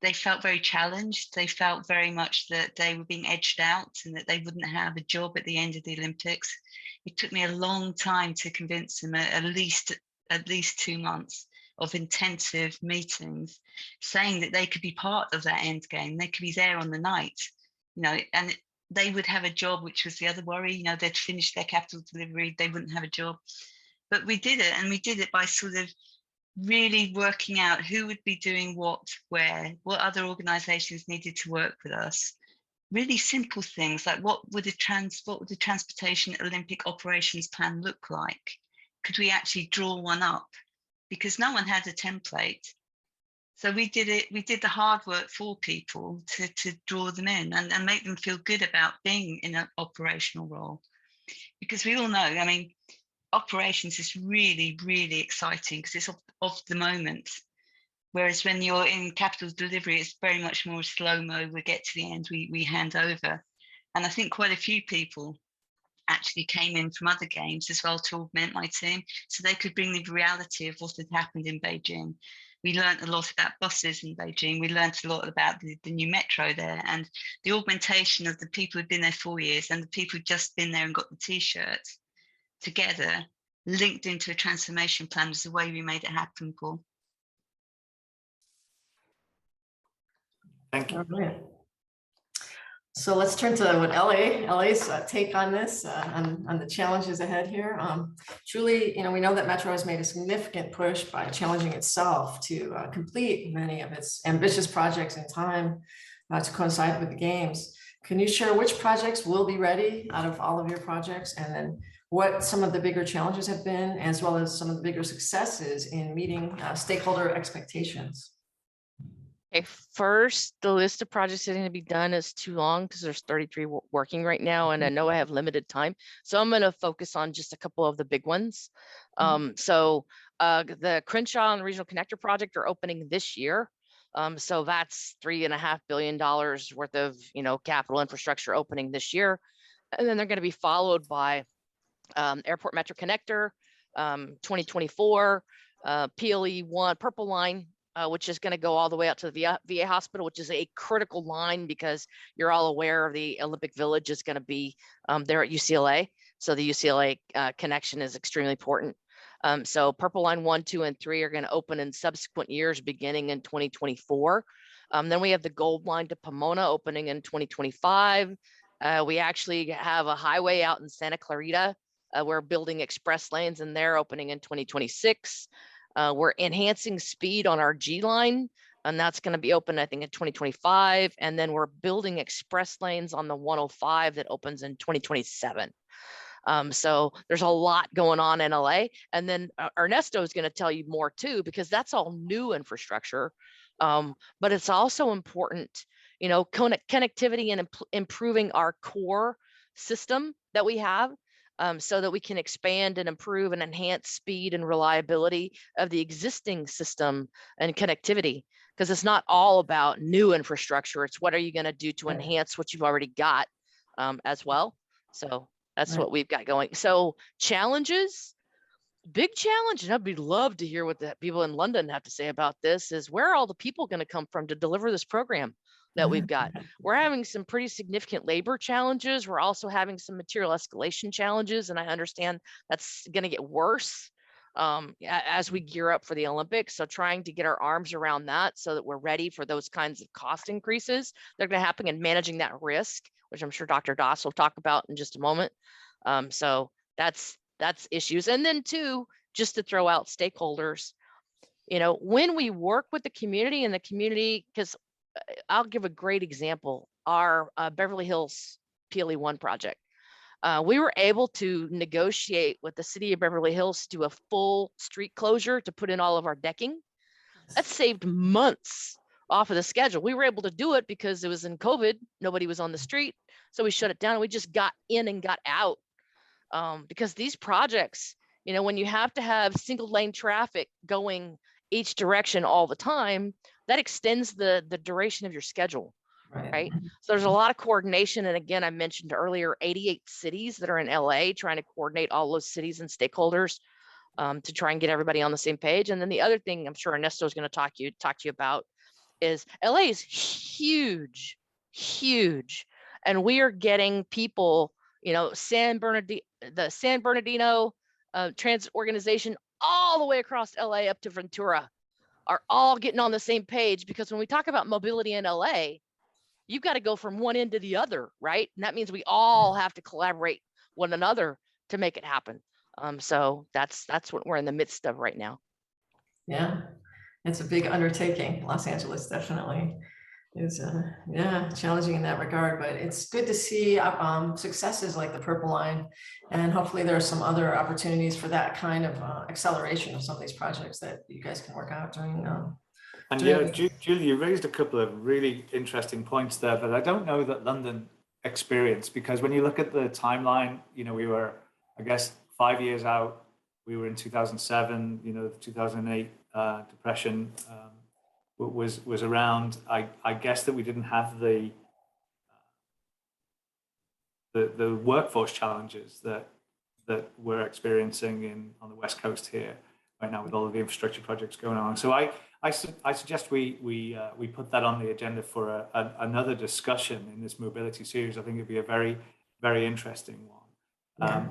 they felt very challenged. They felt very much that they were being edged out and that they wouldn't have a job at the end of the Olympics. It took me a long time to convince them, at least 2 months of intensive meetings, saying that they could be part of that end game. They could be there on the night, and they would have a job, which was the other worry. They'd finish their capital delivery, they wouldn't have a job. But we did it, and we did it by sort of really working out who would be doing what, where, what other organizations needed to work with us. Really simple things like what would the transportation Olympic operations plan look like? Could we actually draw one up? Because no one had a template. So we did it. We did the hard work for people to draw them in and make them feel good about being in an operational role. Because we all know, I mean, operations is really, really exciting because it's of the moment. Whereas when you're in capital delivery, it's very much more slow-mo. We get to the end, we hand over. And I think quite a few people actually came in from other games as well to augment my team, so they could bring the reality of what had happened in Beijing. We learned a lot about buses in Beijing. We learned a lot about the new metro there, and the augmentation of the people who'd been there 4 years and the people who'd just been there and got the T-shirt together, linked into a transformation plan, was the way we made it happen, Paul. Thank you. Right. So let's turn to what LA's take on this, on the challenges ahead here. Truly, we know that Metro has made a significant push by challenging itself to complete many of its ambitious projects in time to coincide with the games. Can you share which projects will be ready out of all of your projects, and then what some of the bigger challenges have been, as well as some of the bigger successes in meeting stakeholder expectations? Okay, first, the list of projects that are going to be done is too long because there's 33 working right now, and I know I have limited time. So I'm going to focus on just a couple of the big ones. The Crenshaw and the Regional Connector project are opening this year. So that's $3.5 billion worth of, capital infrastructure opening this year. And then they're going to be followed by Airport Metro Connector, 2024, PLE1 Purple Line, which is going to go all the way out to the VA hospital, which is a critical line because you're all aware of the Olympic Village is going to be there at UCLA. So the UCLA connection is extremely important. So Purple Line 1, 2, and 3 are going to open in subsequent years, beginning in 2024. Then we have the Gold Line to Pomona opening in 2025. We actually have a highway out in Santa Clarita. We're building express lanes in there, opening in 2026. We're enhancing speed on our G line, and that's going to be open, I think, in 2025. And then we're building express lanes on the 105 that opens in 2027. So there's a lot going on in LA. And then Ernesto is going to tell you more too, because that's all new infrastructure. But it's also important, connectivity and improving our core system that we have. So that we can expand and improve and enhance speed and reliability of the existing system and connectivity, because it's not all about new infrastructure. It's what are you going to do to enhance what you've already got as well. So that's what we've got going. So challenges, big challenge, and I'd love to hear what the people in London have to say about this, is where are all the people going to come from to deliver this program that we've got? We're having some pretty significant labor challenges. We're also having some material escalation challenges, and I understand that's going to get worse as we gear up for the Olympics. So trying to get our arms around that so that we're ready for those kinds of cost increases that are going to happen, and managing that risk, which I'm sure Dr. Doss will talk about in just a moment. So that's issues. And then two, just to throw out stakeholders, when we work with the community, because I'll give a great example. Our Beverly Hills PLE1 project. We were able to negotiate with the city of Beverly Hills to do a full street closure to put in all of our decking. That saved months off of the schedule. We were able to do it because it was in COVID. Nobody was on the street. So we shut it down. We just got in and got out because these projects, you know, when you have to have single lane traffic going each direction all the time, that extends the duration of your schedule, right? So there's a lot of coordination. And again, I mentioned earlier, 88 cities that are in LA, trying to coordinate all those cities and stakeholders to try and get everybody on the same page. And then the other thing I'm sure Ernesto is going to talk to you about is LA is huge, huge. And we are getting people, you know, the San Bernardino Transit Organization all the way across LA up to Ventura are all getting on the same page, because when we talk about mobility in LA, you've got to go from one end to the other, right? And that means we all have to collaborate one another to make it happen. So that's what we're in the midst of right now. Yeah, it's a big undertaking. Los Angeles definitely is yeah, challenging in that regard, but it's good to see successes like the Purple Line, and hopefully there are some other opportunities for that kind of acceleration of some of these projects that you guys can work out during. And yeah, Julie, you raised a couple of really interesting points there that I don't know that London experienced, because when you look at the timeline, you know, we were, I guess, 5 years out. We were in 2007, you know, the 2008 depression was around. I guess that we didn't have the workforce challenges that we're experiencing on the West Coast here right now with all of the infrastructure projects going on. So I suggest we put that on the agenda for another discussion in this mobility series. I think it'd be a very, very interesting one.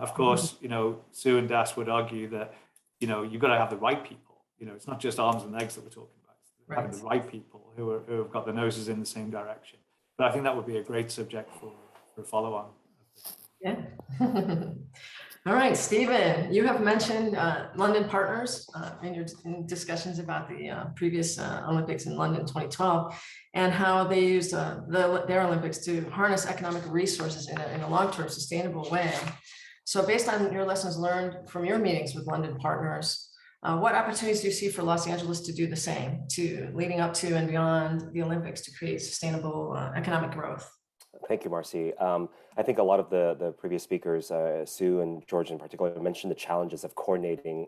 Of course, you know, Sue and Das would argue that, you know, you've got to have the right people. You know, it's not just arms and legs that we're talking about. It's having the right people who have got the noses in the same direction. But I think that would be a great subject for a follow-on. Yeah. All right, Stephen, you have mentioned London Partners in your discussions about the previous Olympics in London 2012, and how they used their Olympics to harness economic resources in a long-term sustainable way. So based on your lessons learned from your meetings with London Partners, what opportunities do you see for Los Angeles to do the same, leading up to and beyond the Olympics, to create sustainable economic growth? Thank you, Marcy. I think a lot of the previous speakers, Sue and George in particular, mentioned the challenges of coordinating,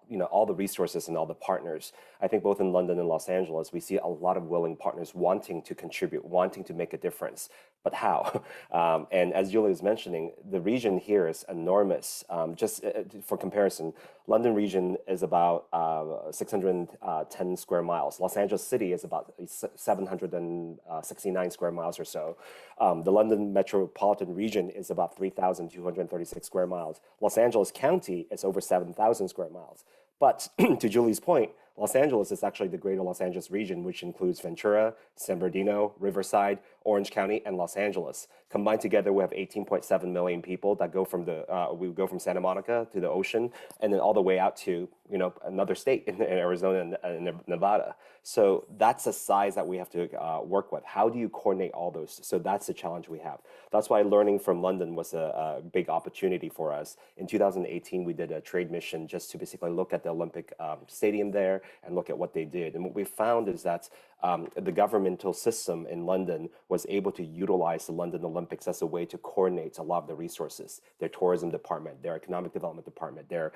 you know, all the resources and all the partners. I think both in London and Los Angeles, we see a lot of willing partners wanting to contribute, wanting to make a difference. But how? And as Julie was mentioning, the region here is enormous. Just for comparison, London region is about 610 square miles. Los Angeles City is about 769 square miles or so. The London metropolitan region is about 3,236 square miles. Los Angeles County is over 7,000 square miles. But to Julie's point, Los Angeles is actually the greater Los Angeles region, which includes Ventura, San Bernardino, Riverside, Orange County, and Los Angeles. Combined together, we have 18.7 million people that go from we go from Santa Monica to the ocean, and then all the way out to, you know, another state in Arizona and Nevada. So that's a size that we have to work with. How do you coordinate all those? So that's the challenge we have. That's why learning from London was a big opportunity for us. In 2018, we did a trade mission just to basically look at the Olympic stadium there and look at what they did. And what we found is that the governmental system in London was able to utilize the London Olympics as a way to coordinate a lot of the resources, their tourism department, their economic development department, their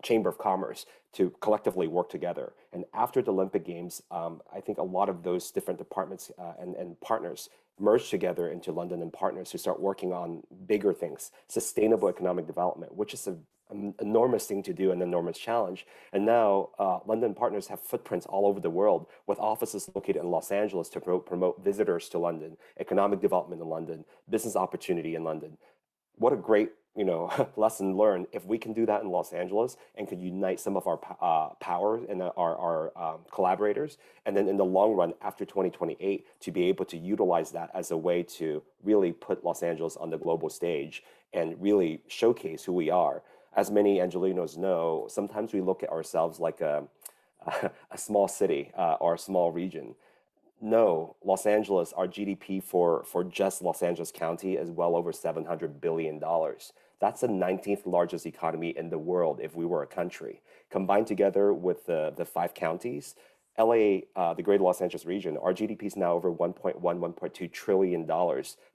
Chamber of Commerce, to collectively work together. And after the Olympic Games, I think a lot of those different departments and partners merged together into London and Partners to start working on bigger things, sustainable economic development, which is an enormous thing to do, an enormous challenge. And now London Partners have footprints all over the world, with offices located in Los Angeles to promote visitors to London, economic development in London, business opportunity in London. What a great, you know, lesson learned. If we can do that in Los Angeles and could unite some of our power and our collaborators, and then in the long run after 2028 to be able to utilize that as a way to really put Los Angeles on the global stage and really showcase who we are. As many Angelinos know, sometimes we look at ourselves like a small city or a small region. No, Los Angeles, our GDP for just Los Angeles County is well over $700 billion. That's the 19th largest economy in the world if we were a country. Combined together with the 5 counties, LA, the Greater Los Angeles region, our GDP is now over $1.2 trillion,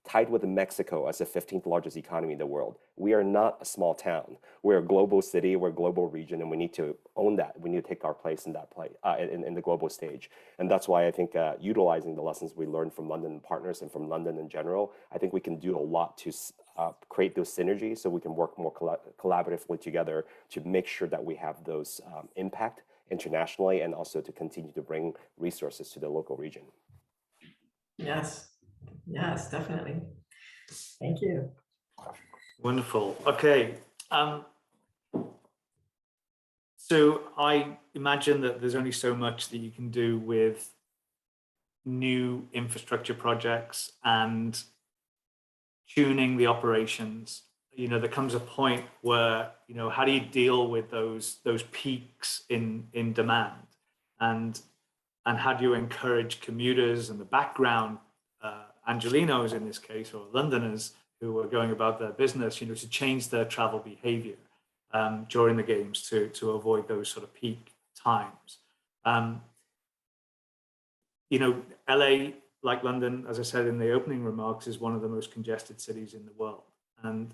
tied with Mexico as the 15th largest economy in the world. We are not a small town. We're a global city, we're a global region, and we need to own that. We need to take our place in that place, in the global stage. And that's why I think utilizing the lessons we learned from London and partners and from London in general, I think we can do a lot to create those synergies so we can work more collaboratively together to make sure that we have those impact internationally and also to continue to bring resources to the local region. Yes, yes, definitely. Thank you. Wonderful. Okay. So I imagine that there's only so much that you can do with new infrastructure projects and tuning the operations. You know, there comes a point where, you know, how do you deal with those peaks in demand, and how do you encourage commuters and the background Angelenos in this case, or Londoners who are going about their business, you know, to change their travel behavior during the games to avoid those sort of peak times. You know, LA, like London, as I said in the opening remarks, is one of the most congested cities in the world. And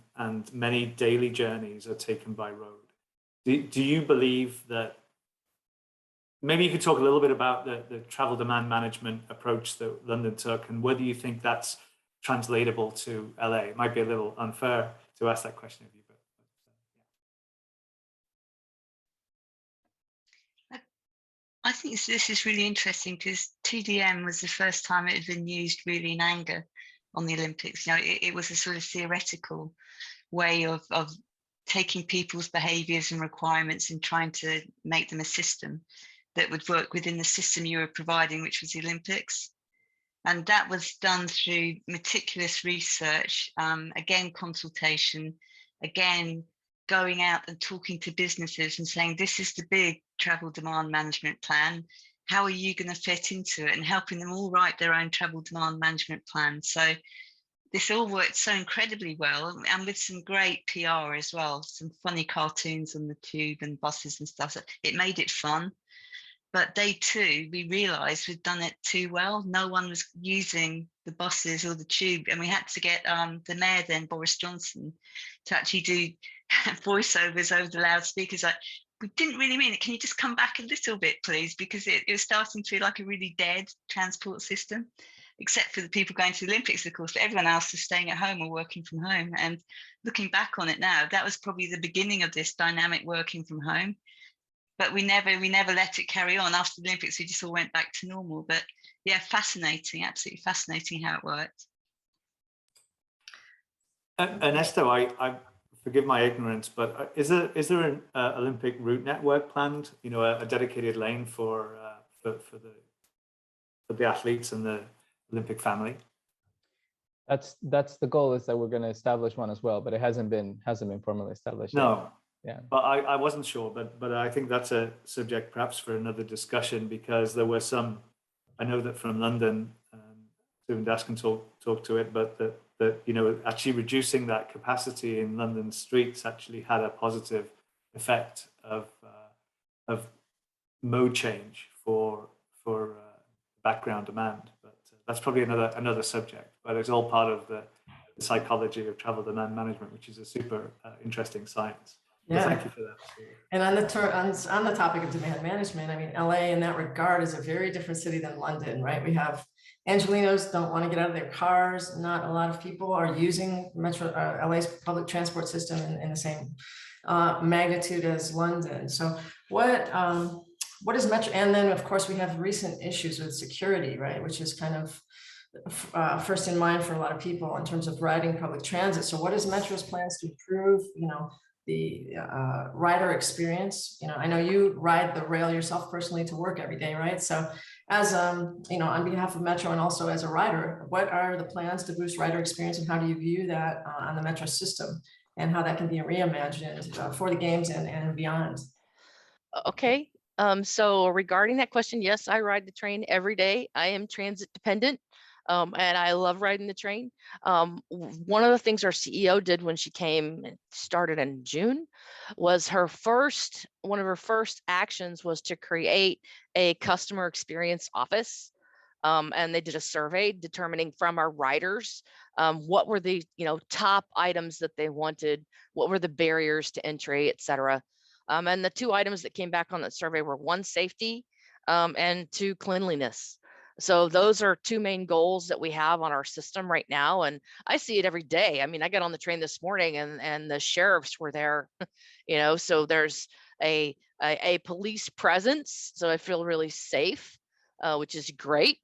many daily journeys are taken by road. Do you believe that, maybe you could talk a little bit about the travel demand management approach that London took, and whether you think that's translatable to LA? It might be a little unfair to ask that question of you, but I think this is really interesting because TDM was the first time it had been used really in anger on the Olympics. You know, it was a sort of theoretical way of taking people's behaviors and requirements and trying to make them a system that would work within the system you were providing, which was the Olympics. And that was done through meticulous research, again, consultation, again, going out and talking to businesses and saying, this is the big travel demand management plan. How are you going to fit into it? And helping them all write their own travel demand management plan. So this all worked so incredibly well, and with some great PR as well, some funny cartoons on the tube and buses and stuff. It made it fun. But day two, we realized we'd done it too well. No one was using the buses or the tube. And we had to get the mayor then, Boris Johnson, to actually do voiceovers over the loudspeakers. Like, we didn't really mean it. Can you just come back a little bit, please? Because it was starting to feel like a really dead transport system, except for the people going to the Olympics, of course, but everyone else was staying at home or working from home. And looking back on it now, that was probably the beginning of this dynamic working from home. But we never let it carry on. After the Olympics, we just all went back to normal. But yeah, fascinating, absolutely fascinating how it worked. Ernesto, I forgive my ignorance, but is there an Olympic route network planned? You know, a dedicated lane for the athletes and the Olympic family? That's the goal, is that we're going to establish one as well, but it hasn't been formally established No. yet. Yeah. But I wasn't sure, but I think that's a subject perhaps for another discussion, because there were some, I know that from London, Sue and Das can talk to it, but that you know, actually reducing that capacity in London streets actually had a positive effect of mode change for background demand. But that's probably another subject. But it's all part of the psychology of travel demand management, which is a super interesting science. Yeah. Well, thank you for that. And on the topic of demand management, I mean, LA in that regard is a very different city than London, right? We have Angelenos don't want to get out of their cars. Not a lot of people are using Metro LA's public transport system in the same magnitude as London. So what is Metro? And then of course we have recent issues with security, right? Which is kind of first in mind for a lot of people in terms of riding public transit. So what is Metro's plans to improve, you know, the rider experience? You know, I know you ride the rail yourself personally to work every day, right? So as you know, on behalf of Metro and also as a rider, what are the plans to boost rider experience, and how do you view that on the Metro system, and how that can be reimagined for the games and beyond? Okay. So regarding that question, yes, I ride the train every day. I am transit dependent. and I love riding the train. One of the things our CEO did when she came and started in June was one of her first actions was to create a customer experience office. And they did a survey determining from our riders what were the top items that they wanted, what were the barriers to entry, et cetera. And the two items that came back on that survey were 1, safety, and 2, cleanliness. So those are 2 main goals that we have on our system right now. And I see it every day. I mean, I got on the train this morning and the sheriffs were there, so there's a police presence. So I feel really safe. Which is great,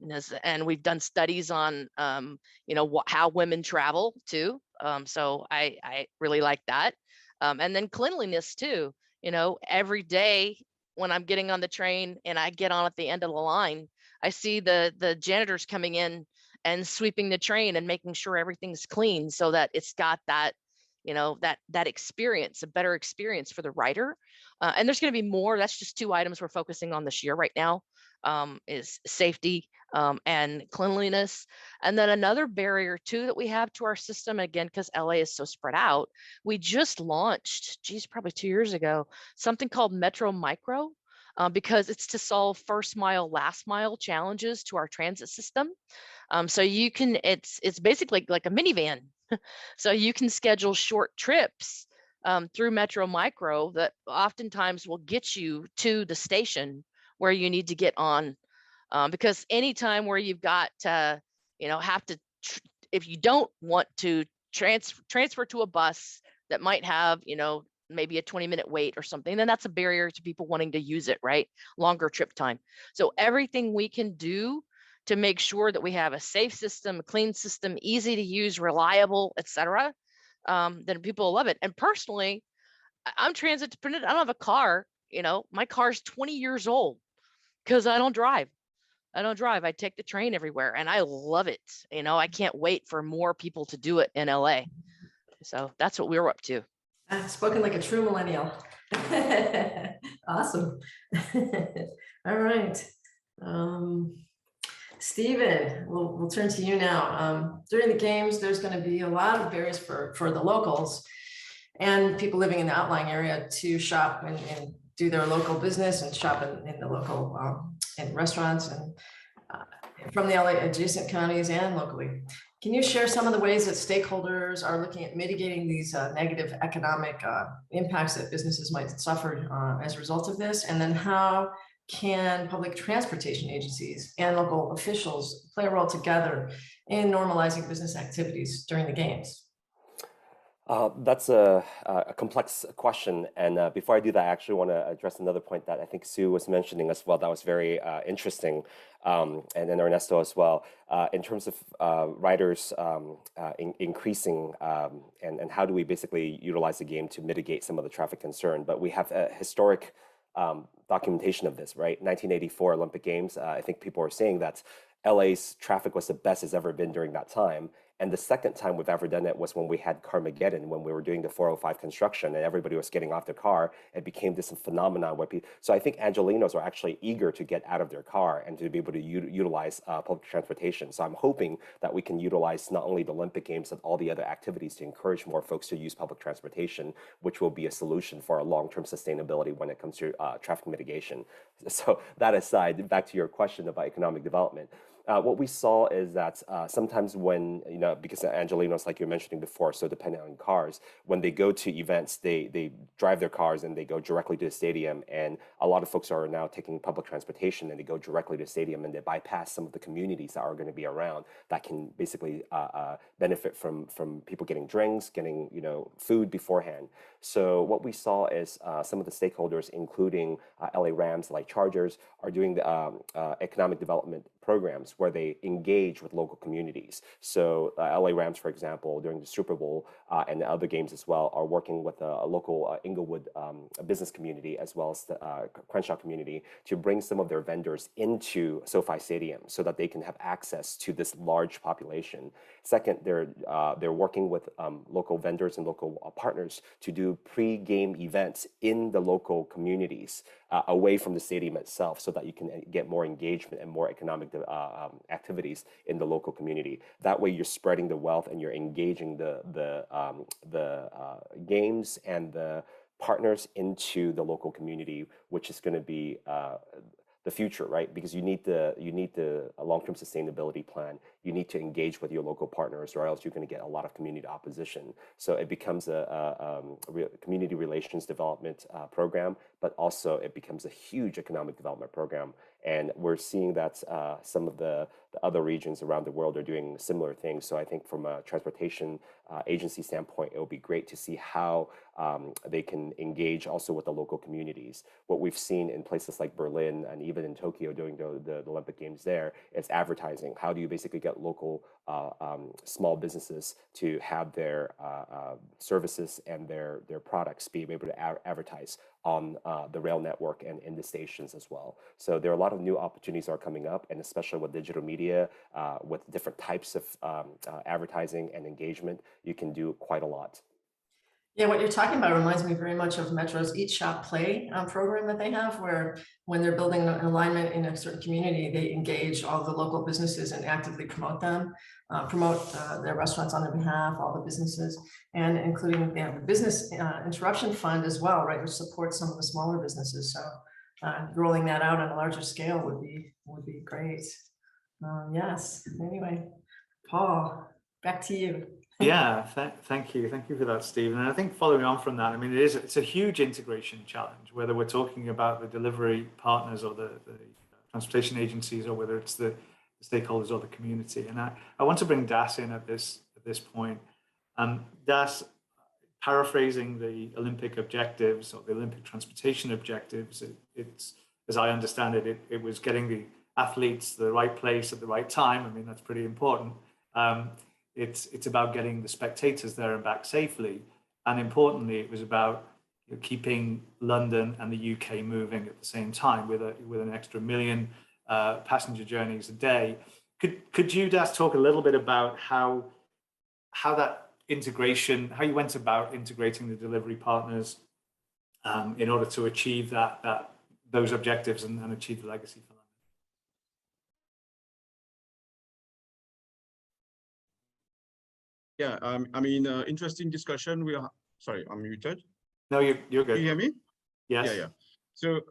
and we've done studies on how women travel too. So I really like that, and then cleanliness too. Every day when I'm getting on the train and I get on at the end of the line, I see the janitors coming in and sweeping the train and making sure everything's clean, so that it's got that that experience, a better experience for the rider. And there's going to be more. That's just 2 items we're focusing on this year right now. Is safety and cleanliness. And then another barrier too that we have to our system, again, because LA is so spread out, we just launched, probably 2 years ago, something called Metro Micro, because it's to solve first mile, last mile challenges to our transit system. So you can, it's basically like a minivan. So you can schedule short trips through Metro Micro that oftentimes will get you to the station where you need to get on, because anytime where you've got to, if you don't want to transfer to a bus that might have, maybe a 20-minute wait or something, then that's a barrier to people wanting to use it, right? Longer trip time. So everything we can do to make sure that we have a safe system, a clean system, easy to use, reliable, et cetera, then people love it. And personally, I'm transit dependent. I don't have a car. My car's 20 years old because I don't drive. I take the train everywhere and I love it. I can't wait for more people to do it in LA. So that's what we're up to. Spoken like a true millennial. Awesome. All right. Stephen, we'll turn to you now. During the games, there's going to be a lot of barriers for the locals and people living in the outlying area to shop and do their local business and shop in the local in restaurants and from the LA adjacent counties and locally. Can you share some of the ways that stakeholders are looking at mitigating these negative economic impacts that businesses might suffer as a result of this? And then how can public transportation agencies and local officials play a role together in normalizing business activities during the games? That's a complex question. And before I do that, I actually want to address another point that I think Sue was mentioning as well. That was very interesting. And then Ernesto as well, in terms of riders increasing and how do we basically utilize the game to mitigate some of the traffic concern. But we have a historic documentation of this, right? 1984 Olympic Games, I think people are saying that LA's traffic was the best it's ever been during that time. And the second time we've ever done it was when we had Carmageddon, when we were doing the 405 construction and everybody was getting off their car. It became this phenomenon where people, so I think Angelenos are actually eager to get out of their car and to be able to utilize public transportation. So I'm hoping that we can utilize not only the Olympic Games, but all the other activities to encourage more folks to use public transportation, which will be a solution for our long-term sustainability when it comes to traffic mitigation. So that aside, back to your question about economic development. What we saw is that sometimes when, because Angelenos, like you were mentioning before, so dependent on cars, when they go to events, they drive their cars and they go directly to the stadium. And a lot of folks are now taking public transportation and they go directly to the stadium and they bypass some of the communities that are going to be around that can basically benefit from people getting drinks, getting, food beforehand. So what we saw is some of the stakeholders, including LA Rams, like Chargers, are doing the economic development programs where they engage with local communities. So LA Rams, for example, during the Super Bowl and the other games as well, are working with a local Inglewood business community as well as the Crenshaw community to bring some of their vendors into SoFi Stadium so that they can have access to this large population. Second, they're working with local vendors and local partners to do pre-game events in the local communities away from the stadium itself so that you can get more engagement and more economic activities in the local community. That way, you're spreading the wealth and you're engaging the games and the partners into the local community, which is going to be the future, right? Because you need the long-term sustainability plan. You need to engage with your local partners, or else you're going to get a lot of community opposition. So it becomes a community relations development program, but also it becomes a huge economic development program. And we're seeing that some of the other regions around the world are doing similar things. So I think from a transportation agency standpoint, it will be great to see how they can engage also with the local communities. What we've seen in places like Berlin and even in Tokyo during the Olympic Games there is advertising. How do you basically get local small businesses to have their services and their products be able to advertise on the rail network and in the stations as well. So there are a lot of new opportunities that are coming up, and especially with digital media, with different types of advertising and engagement, you can do quite a lot. Yeah, what you're talking about reminds me very much of Metro's Eat Shop Play program that they have, where when they're building an alignment in a certain community, they engage all the local businesses and actively promote them, promote their restaurants on their behalf, all the businesses, and including the business interruption fund as well, right, which supports some of the smaller businesses. So rolling that out on a larger scale would be great. Yes. Anyway, Paul, back to you. Yeah, thank you for that, Stephen. And I think following on from that, I mean, it's a huge integration challenge, whether we're talking about the delivery partners or the transportation agencies, or whether it's the stakeholders or the community. And I want to bring Das in at this point. Das, paraphrasing the Olympic objectives or the Olympic transportation objectives, it's as I understand it, it was getting the athletes to the right place at the right time. I mean, that's pretty important. It's about getting the spectators there and back safely. And importantly, it was about keeping London and the UK moving at the same time with an extra 1 million passenger journeys a day. Could you, Das, talk a little bit about how that integration, how you went about integrating the delivery partners in order to achieve those objectives and achieve the legacy for London? Yeah, I mean, interesting discussion. Sorry, I'm muted. No, you're good. Can you hear me? Yes. Yeah. So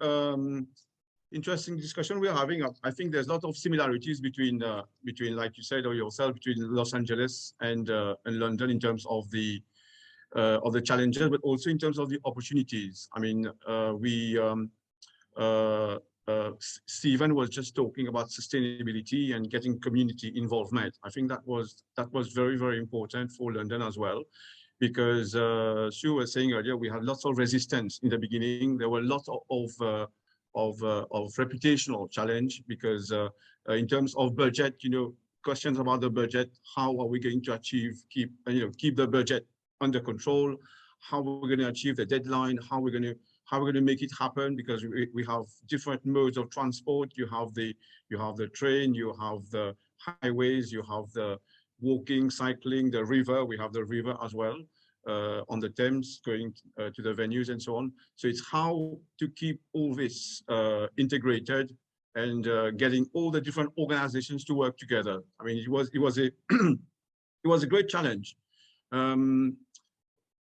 interesting discussion we're having. I think there's a lot of similarities between, like you said or yourself, between Los Angeles and London in terms of the challenges, but also in terms of the opportunities. I mean, Stephen was just talking about sustainability and getting community involvement. I think that was very, very important for London as well, because Sue was saying earlier, we had lots of resistance in the beginning. There were lots of reputational challenge because in terms of budget, questions about the budget. How are we going to keep the budget under control? How are we going to achieve the deadline? How are we going to make it happen? Because we have different modes of transport. You have the train, you have the highways, you have the walking, cycling, the river. We have the river as well on the Thames going to the venues and so on. So it's how to keep all this integrated and getting all the different organizations to work together. I mean, it was a great challenge.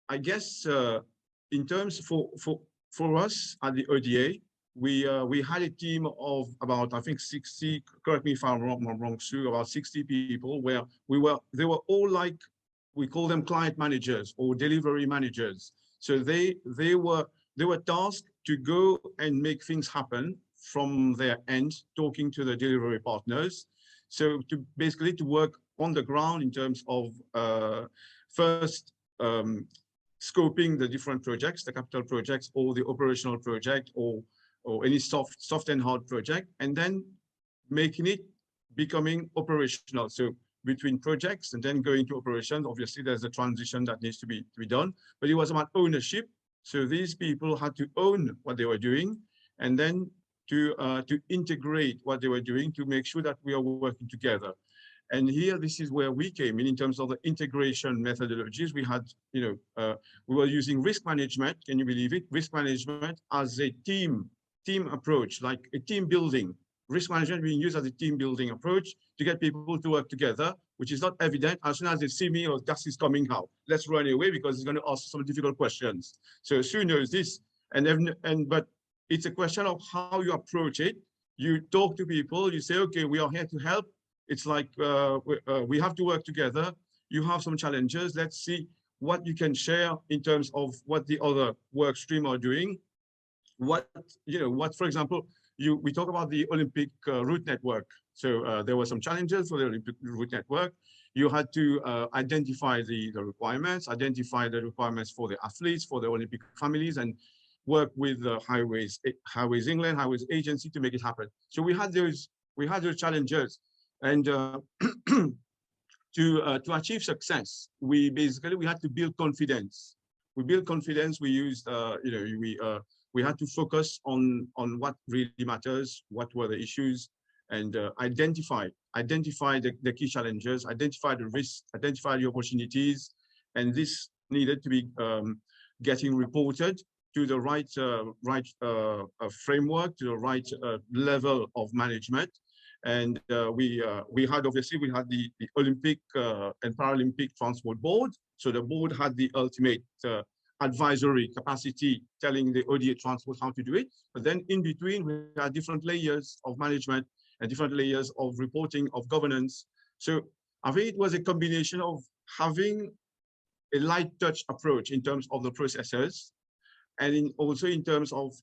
I guess in terms for us at the ODA, we had a team of about, I think 60, correct me if I'm wrong, Sue, about 60 people, where they were all like, we call them client managers or delivery managers. So they were tasked to go and make things happen from their end, talking to the delivery partners. So to basically to work on the ground in terms of first scoping the different projects, the capital projects or the operational project or any soft and hard project, and then making it becoming operational. So between projects and then going to operations, obviously there's a transition that needs to be done, but it was about ownership. So these people had to own what they were doing and then to integrate what they were doing to make sure that we are working together. And here, this is where we came in terms of the integration methodologies. We had, we were using risk management. Can you believe it? Risk management as a team approach, like a team building. risk management being used as a team building approach to get people to work together, which is not evident. As soon as they see me or gas is coming out, let's run away because it's going to ask some difficult questions. So Sue knows this, but it's a question of how you approach it. You talk to people, you say, okay, we are here to help. It's like we have to work together. You have some challenges. Let's see what you can share in terms of what the other work stream are doing. What, for example, we talk about the Olympic route network. So there were some challenges for the Olympic route network. You had to identify the requirements, identify the requirements for the athletes, for the Olympic families, and work with the Highways England, Highways Agency to make it happen. So we had those challenges, and to achieve success, we had to build confidence. We built confidence. We used, we had to focus on what really matters, what were the issues, and identify the key challenges, identify the risks, identify the opportunities, and this needed to be getting reported to the right framework, to the right level of management. And we had the Olympic and Paralympic Transport Board. So the board had the ultimate advisory capacity, telling the ODA transport how to do it. But then in between, we had different layers of management and different layers of reporting, of governance. So I think it was a combination of having a light touch approach in terms of the processes, and also in terms of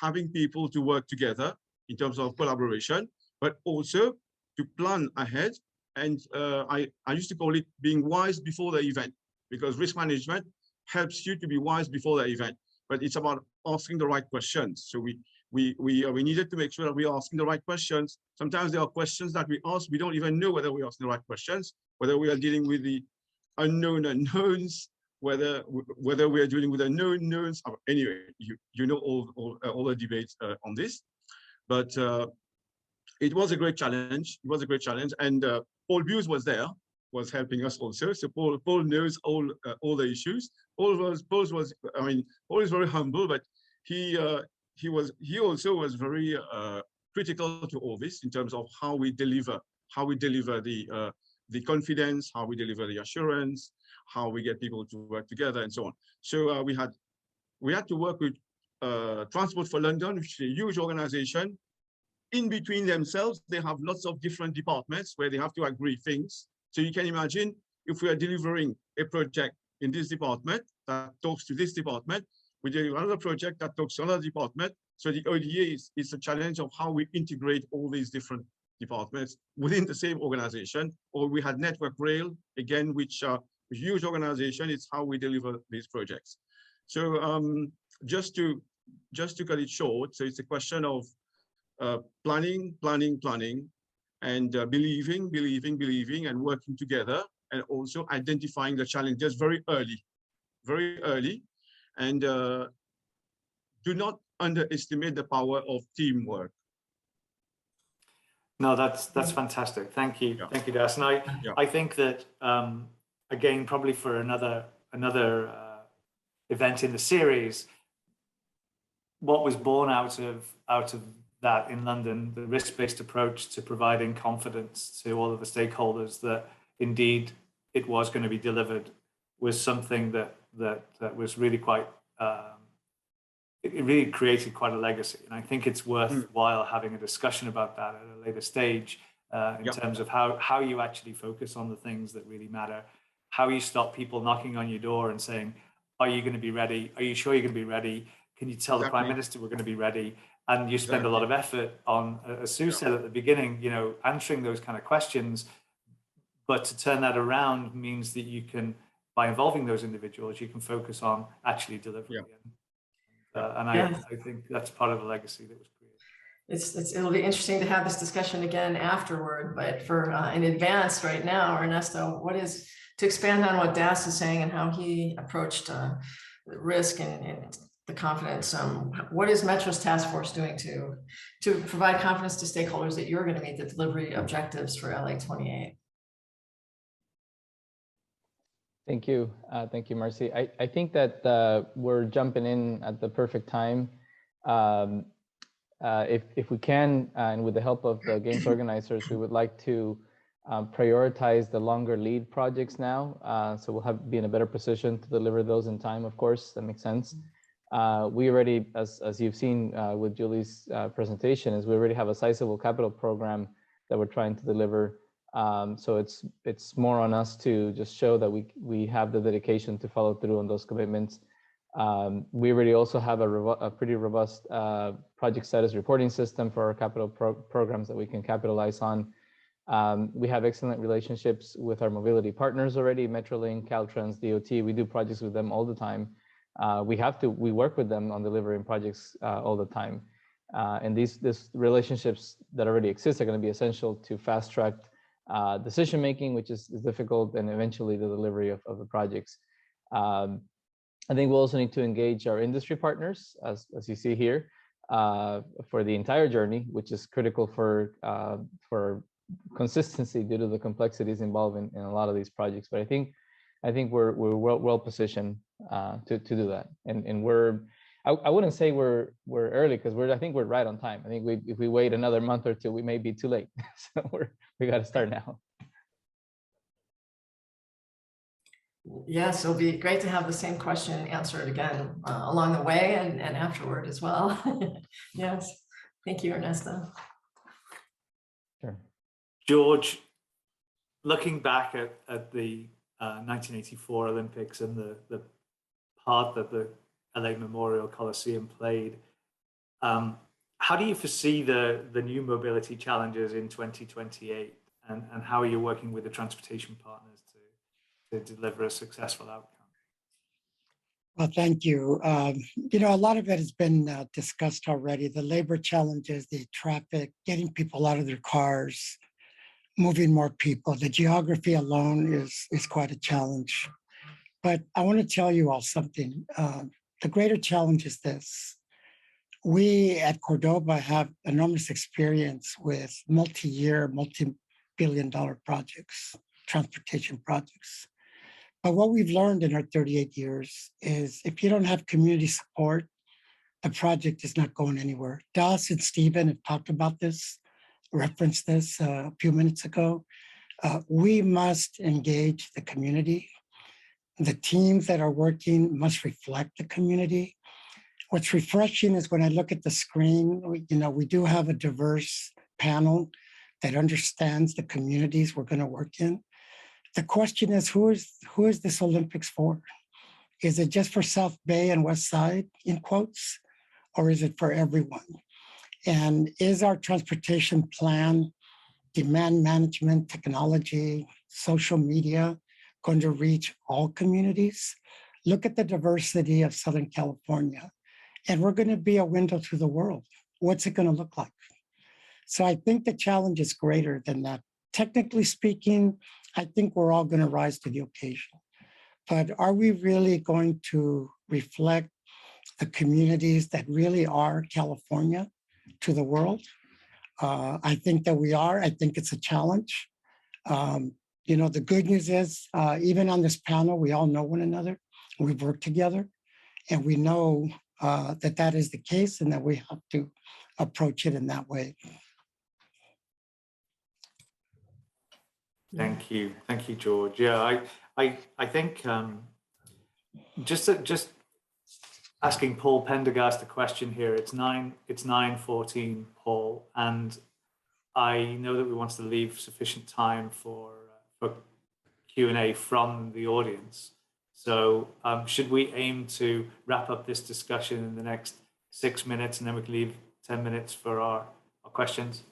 having people to work together in terms of collaboration, but also to plan ahead. And I used to call it being wise before the event, because risk management helps you to be wise before the event, but it's about asking the right questions. So we needed to make sure that we are asking the right questions. Sometimes there are questions that we ask, we don't even know whether we're asking the right questions, whether we are dealing with the unknown unknowns, whether we are dealing with the known knowns. Anyway, you know all the debates on this, but it was a great challenge. It was a great challenge, and Paul Bews was there, was helping us also. So Paul knows all the issues. Paul is very humble, but he also was very critical to all this in terms of how we deliver the confidence, how we deliver the assurance, how we get people to work together, and so on. So we had to work with Transport for London, which is a huge organization. In between themselves, they have lots of different departments where they have to agree things. So you can imagine if we are delivering a project in this department that talks to this department, we do another project that talks to another department. So the ODA is a challenge of how we integrate all these different departments within the same organization. Or we had Network Rail, again, which a huge organization. It's how we deliver these projects. So just to cut it short, so it's a question of planning, and believing, and working together, and also identifying the challenges very early, and do not underestimate the power of teamwork. No, that's fantastic. Thank you, yeah. Thank you, Das. And I think that again, probably for another event in the series, what was born out of that in London, the risk-based approach to providing confidence to all of the stakeholders that indeed it was going to be delivered, was something that was really quite, it really created quite a legacy. And I think it's worthwhile having a discussion about that at a later stage in terms of how you actually focus on the things that really matter, how you stop people knocking on your door and saying, are you going to be ready? Are you sure you're going to be ready? Can you tell the Prime Minister we're going to be ready? And you spend a lot of effort on, as Sue said at the beginning, answering those kind of questions. But to turn that around means that you can, by involving those individuals, you can focus on actually delivering. And I think that's part of the legacy that was created. It'll be interesting to have this discussion again afterward, but for in advance right now, Ernesto, to expand on what Das is saying and how he approached risk and the confidence, what is Metro's task force doing to provide confidence to stakeholders that you're going to meet the delivery objectives for LA28? Thank you, Marcy. I think that we're jumping in at the perfect time. if we can, and with the help of the games organizers, we would like to prioritize the longer lead projects now. So we'll be in a better position to deliver those in time, of course, that makes sense. We already, as you've seen with Julie's presentation, is we already have a sizable capital program that we're trying to deliver. So it's more on us to just show that we have the dedication to follow through on those commitments. We already also have a pretty robust project status reporting system for our capital programs that we can capitalize on. We have excellent relationships with our mobility partners already, Metrolink, Caltrans, DOT. We do projects with them all the time. We work with them on delivering projects all the time. And these relationships that already exist are going to be essential to fast track decision making, which is difficult, and eventually the delivery of the projects. I think we'll also need to engage our industry partners, as you see here, for the entire journey, which is critical for consistency due to the complexities involved in a lot of these projects. But I think we're well positioned to do that, and I wouldn't say we're early, because I think we're right on time. I think if we wait another month or two, we may be too late. So we got to start now. Yes, it'll be great to have the same question answered again along the way and afterward as well. Yes, thank you, Ernesto. Sure. George, looking back at the 1984 Olympics and the part that the LA Memorial Coliseum played, how do you foresee the new mobility challenges in 2028, and how are you working with the transportation partners to deliver a successful outcome? Well, thank you. You know, a lot of it has been discussed already. The labor challenges, the traffic, getting people out of their cars, moving more people. The geography alone is quite a challenge. But I want to tell you all something. The greater challenge is this. We at Cordoba have enormous experience with multi-year, multi-billion-dollar projects, transportation projects. But what we've learned in our 38 years is if you don't have community support, the project is not going anywhere. Das and Stephen have talked about this, referenced this a few minutes ago. We must engage the community. The teams that are working must reflect the community. What's refreshing is when I look at the screen, we do have a diverse panel that understands the communities we're going to work in. The question is, who is this Olympics for? Is it just for South Bay and West Side, in quotes, or is it for everyone? And is our transportation plan, demand management, technology, social media going to reach all communities? Look at the diversity of Southern California, and we're going to be a window to the world. What's it going to look like? So I think the challenge is greater than that. Technically speaking, I think we're all going to rise to the occasion. But are we really going to reflect the communities that really are California to the world? I think that we are. I think it's a challenge. The good news is, even on this panel, we all know one another. We've worked together, and we know that is the case, and that we have to approach it in that way. Thank you, George. Yeah, I think just asking Paul Pendergast a question here. It's 9:14, Paul, and I know that we want to leave sufficient time for Q&A from the audience. So should we aim to wrap up this discussion in the next 6 minutes, and then we can leave 10 minutes for our questions?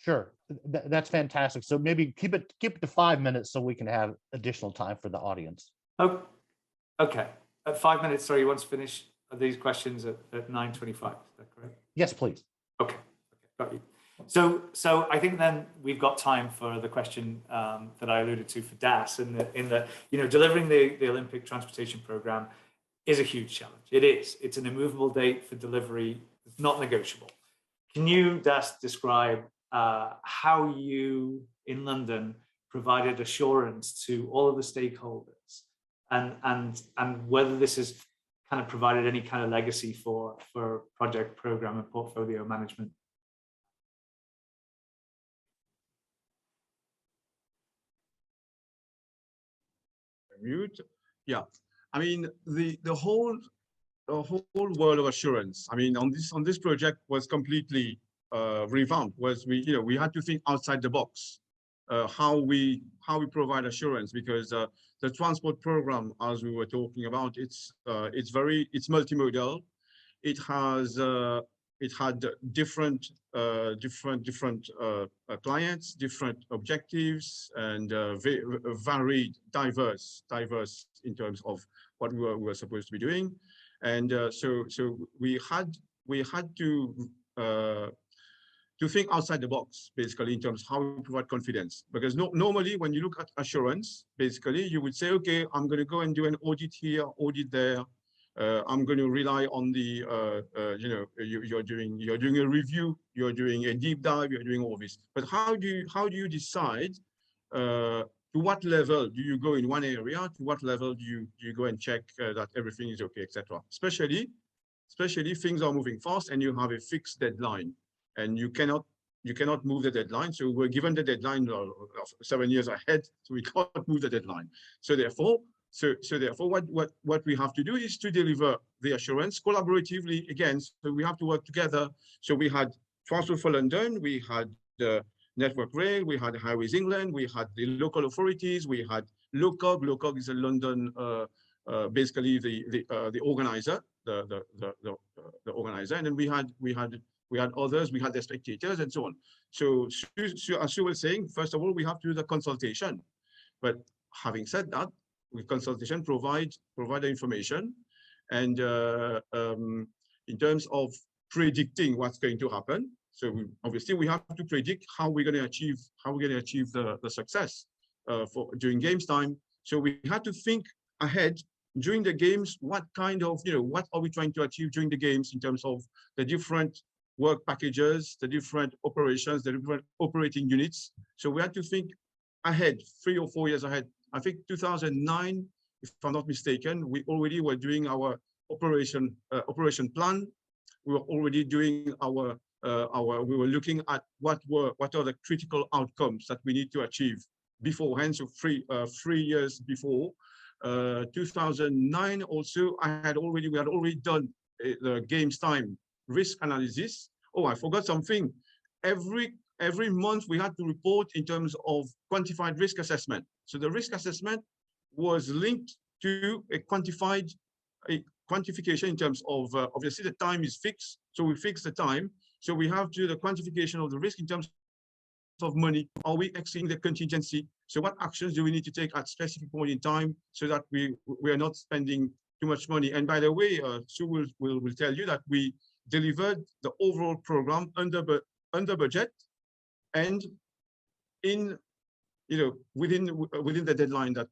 Sure, that's fantastic. So maybe keep it to 5 minutes so we can have additional time for the audience. Oh, okay. At 5 minutes, sorry, you want to finish these questions at 9:25, is that correct? Yes, please. Okay, got you. So I think then we've got time for the question that I alluded to for Das, in the delivering the Olympic transportation program is a huge challenge. It's an immovable date for delivery. It's not negotiable. Can you, Das, describe how you in London provided assurance to all of the stakeholders, and whether this is kind of provided any kind of legacy for project program and portfolio management. Mute. Yeah, I mean the whole world of assurance. I mean on this project was completely revamped. We had to think outside the box. How we provide assurance, because the transport program, as we were talking about, it's multimodal. It had different clients, different objectives, and varied, diverse in terms of what we were supposed to be doing. And so we had to think outside the box, basically, in terms of how we provide confidence. Because normally, when you look at assurance, basically, you would say, okay, I'm going to go and do an audit here, audit there. I'm going to rely on the, you're doing a review, you're doing a deep dive, you're doing all this. But how do you decide to what level do you go in one area? To what level do you go and check that everything is okay, etc. Especially things are moving fast and you have a fixed deadline. And you cannot move the deadline. So we're given the deadline of 7 years ahead, so we can't move the deadline. So therefore, what we have to do is to deliver the assurance collaboratively again. So we have to work together. So we had Transport for London, we had the Network Rail, we had Highways England, we had the local authorities, we had LOCOG. LOCOG is a London, basically the organizer, the organizer, and then we had others, we had the spectators, and so on. So as Sue was saying, first of all, we have to do the consultation. But having said that, with consultation, provide the information. And in terms of predicting what's going to happen, so obviously we have to predict how we're going to achieve the success during games time. So we had to think ahead during the games, what kind of, what are we trying to achieve during the games in terms of the different work packages, the different operations, the different operating units. So we had to think ahead, 3 or 4 years ahead. I think 2009, if I'm not mistaken, we already were doing our operation plan. We were already doing we were looking at what are the critical outcomes that we need to achieve beforehand. So 3 years before. 2009 also, we had already done the games time risk analysis. Oh, I forgot something. Every month we had to report in terms of quantified risk assessment. So the risk assessment was linked to a quantification in terms of, obviously the time is fixed. So we fix the time. So we have to do the quantification of the risk in terms of money. Are we exceeding the contingency? So what actions do we need to take at specific point in time so that we are not spending too much money? And by the way, Sue will tell you that we delivered the overall program under budget and within the deadline that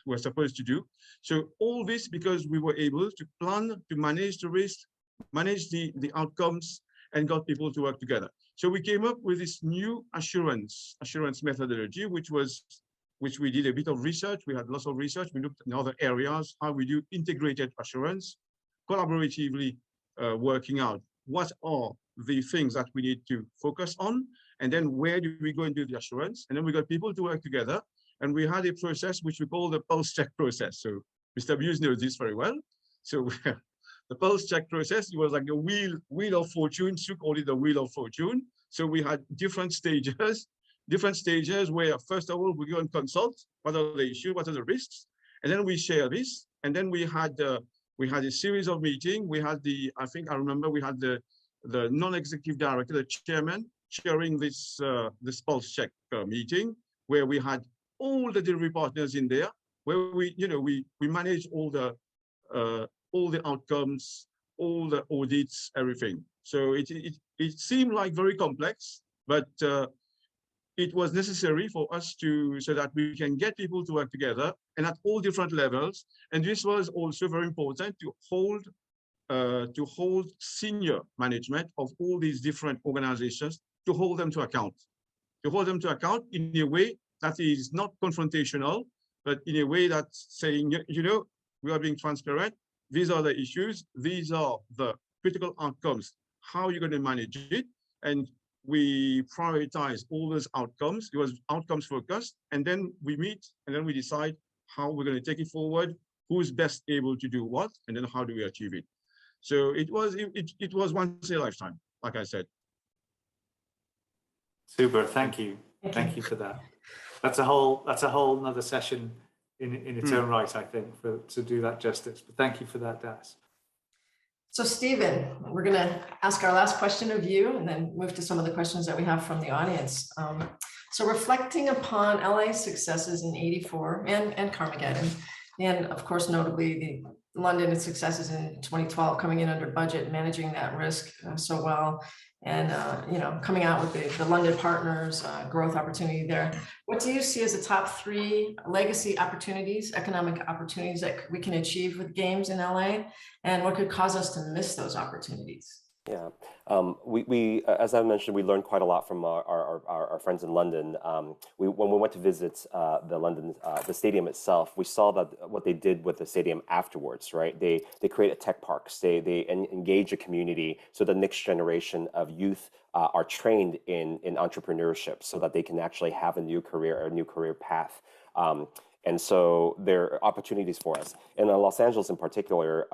we're supposed to do. So all this because we were able to plan, to manage the risk, manage the outcomes, and got people to work together. So we came up with this new assurance methodology, which we did a bit of research. We had lots of research. We looked in other areas, how we do integrated assurance, collaboratively working out what are the things that we need to focus on, and then where do we go and do the assurance. And then we got people to work together, and we had a process which we call the pulse check process. So Mr. Bews knows this very well. So the pulse check process, it was like the wheel of fortune. Sue called it the wheel of fortune. So we had different stages where first of all we go and consult what are the issues, what are the risks, and then we share this. And then we had a series of meetings. We had I remember we had the non-executive director, the chairman, chairing this pulse check meeting, where we had all the delivery partners in there, where we manage all the outcomes, all the audits, everything. So it seemed like very complex, but it was necessary for us so that we can get people to work together and at all different levels. And this was also very important to hold senior management of all these different organizations, to hold them to account in a way that is not confrontational, but in a way that's saying, We are being transparent. These are the issues. These are the critical outcomes. How are you going to manage it? And we prioritize all those outcomes. It was outcomes focused. And then we meet and then we decide how we're going to take it forward, who's best able to do what, and then how do we achieve it. So it was once in a lifetime, like I said. Super, thank you. Thank you for that. That's a whole another session in its own right, I think, to do that justice. But thank you for that, Das. So Stephen, we're going to ask our last question of you and then move to some of the questions that we have from the audience. So reflecting upon LA's successes in '84 and Carmageddon, and of course, notably the London successes in 2012, coming in under budget, managing that risk so well, and coming out with the London Partners growth opportunity there. What do you see as the top 3 legacy opportunities, economic opportunities that we can achieve with games in LA, and what could cause us to miss those opportunities? Yeah, we as I mentioned, we learned quite a lot from our friends in London. When we went to visit the stadium itself, we saw that what they did with the stadium afterwards, right? They created tech parks. They engage a community so the next generation of youth are trained in entrepreneurship, so that they can actually have a new career path. And so there are opportunities for us. And in Los Angeles in particular,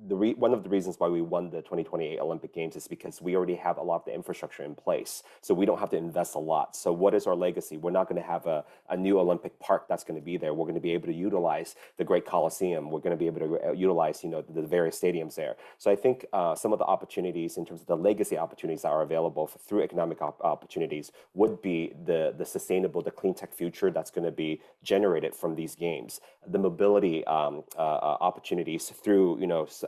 one of the reasons why we won the 2028 Olympic Games is because we already have a lot of the infrastructure in place. So we don't have to invest a lot. So what is our legacy? We're not going to have a new Olympic park that's going to be there. We're going to be able to utilize the great Coliseum. We're going to be able to utilize, the various stadiums there. So I think some of the opportunities in terms of the legacy opportunities that are available through economic opportunities would be the sustainable, the clean tech future that's going to be generated from these games. The mobility opportunities through,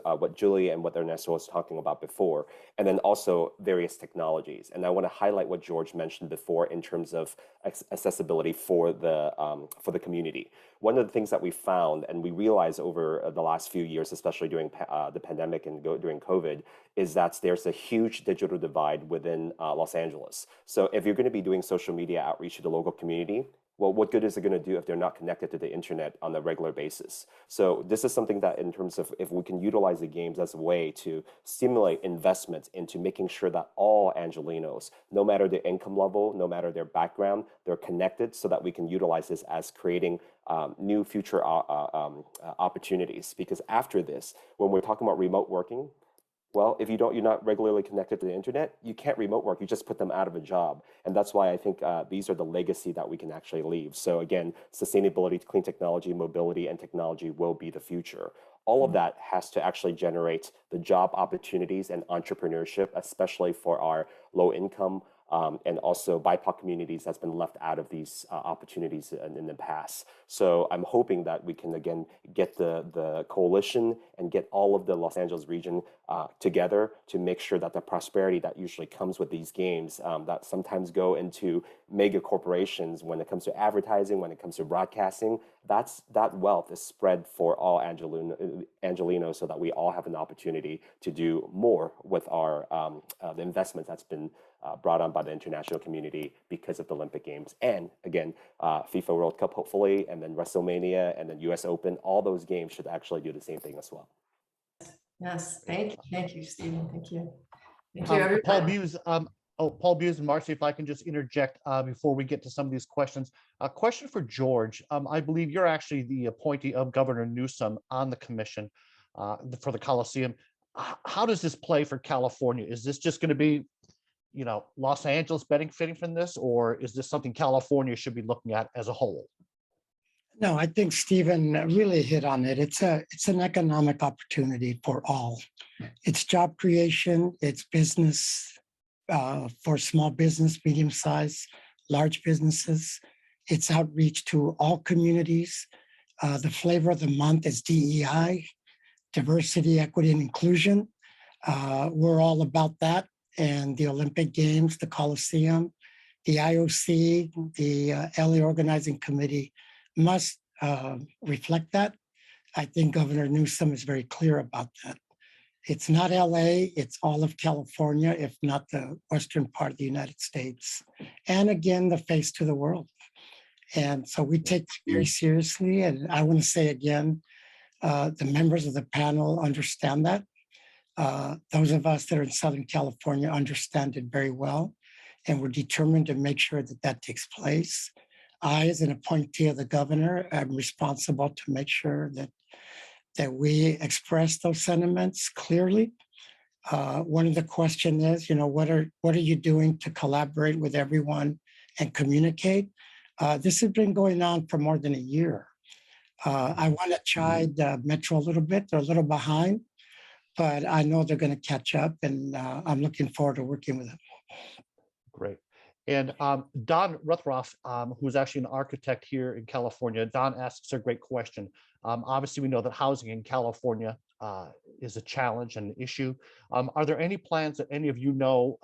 what Julie and what Ernesto was talking about before, and then also various technologies. And I want to highlight what George mentioned before in terms of accessibility for the community. One of the things that we found and we realized over the last few years, especially during the pandemic and during COVID, is that there's a huge digital divide within Los Angeles. So if you're going to be doing social media outreach to the local community, well, what good is it going to do if they're not connected to the internet on a regular basis? So this is something that in terms of if we can utilize the games as a way to stimulate investment into making sure that all Angelenos, no matter their income level, no matter their background, they're connected so that we can utilize this as creating new future opportunities. Because after this, when we're talking about remote working, well, if you're not regularly connected to the internet, you can't remote work. You just put them out of a job. And that's why I think these are the legacy that we can actually leave. So again, sustainability, clean technology, mobility, and technology will be the future. All of that has to actually generate the job opportunities and entrepreneurship, especially for our low income and also BIPOC communities that's been left out of these opportunities in the past. So I'm hoping that we can, again, get the coalition and get all of the Los Angeles region together to make sure that the prosperity that usually comes with these games that sometimes go into mega corporations when it comes to advertising, when it comes to broadcasting, that wealth is spread for all Angelenos so that we all have an opportunity to do more with our the investment that's been brought on by the international community because of the Olympic Games. And again, FIFA World Cup, hopefully, and then WrestleMania, and then US Open, all those games should actually do the same thing as well. Yes, thank you, Stephen. Thank you. Thank you, everybody. Paul Bews and Marcy, if I can just interject before we get to some of these questions. A question for George. I believe you're actually the appointee of Governor Newsom on the commission for the Coliseum. How does this play for California? Is this just going to be, Los Angeles benefiting from this, or is this something California should be looking at as a whole? No, I think Stephen really hit on it. It's an economic opportunity for all. It's job creation, it's business for small business, medium size, large businesses. It's outreach to all communities. The flavor of the month is DEI, diversity, equity, and inclusion. We're all about that. And the Olympic Games, the Coliseum, the IOC, the LA Organizing Committee must reflect that. I think Governor Newsom is very clear about that. It's not LA, it's all of California, if not the western part of the United States. And again, the face to the world. And so we take it very seriously. And I want to say again, The members of the panel understand that. Those of us that are in Southern California understand it very well, and we're determined to make sure that that takes place. I, as an appointee of the governor, am responsible to make sure that we express those sentiments clearly. One of the questions is, what are you doing to collaborate with everyone and communicate? This has been going on for more than a year. I want to chide Metro a little bit. They're a little behind, but I know they're going to catch up, and I'm looking forward to working with them. Great. And Don Ruthroff, who's actually an architect here in California, Don asks a great question. Obviously, we know that housing in California is a challenge and an issue. Are there any plans that any of you know,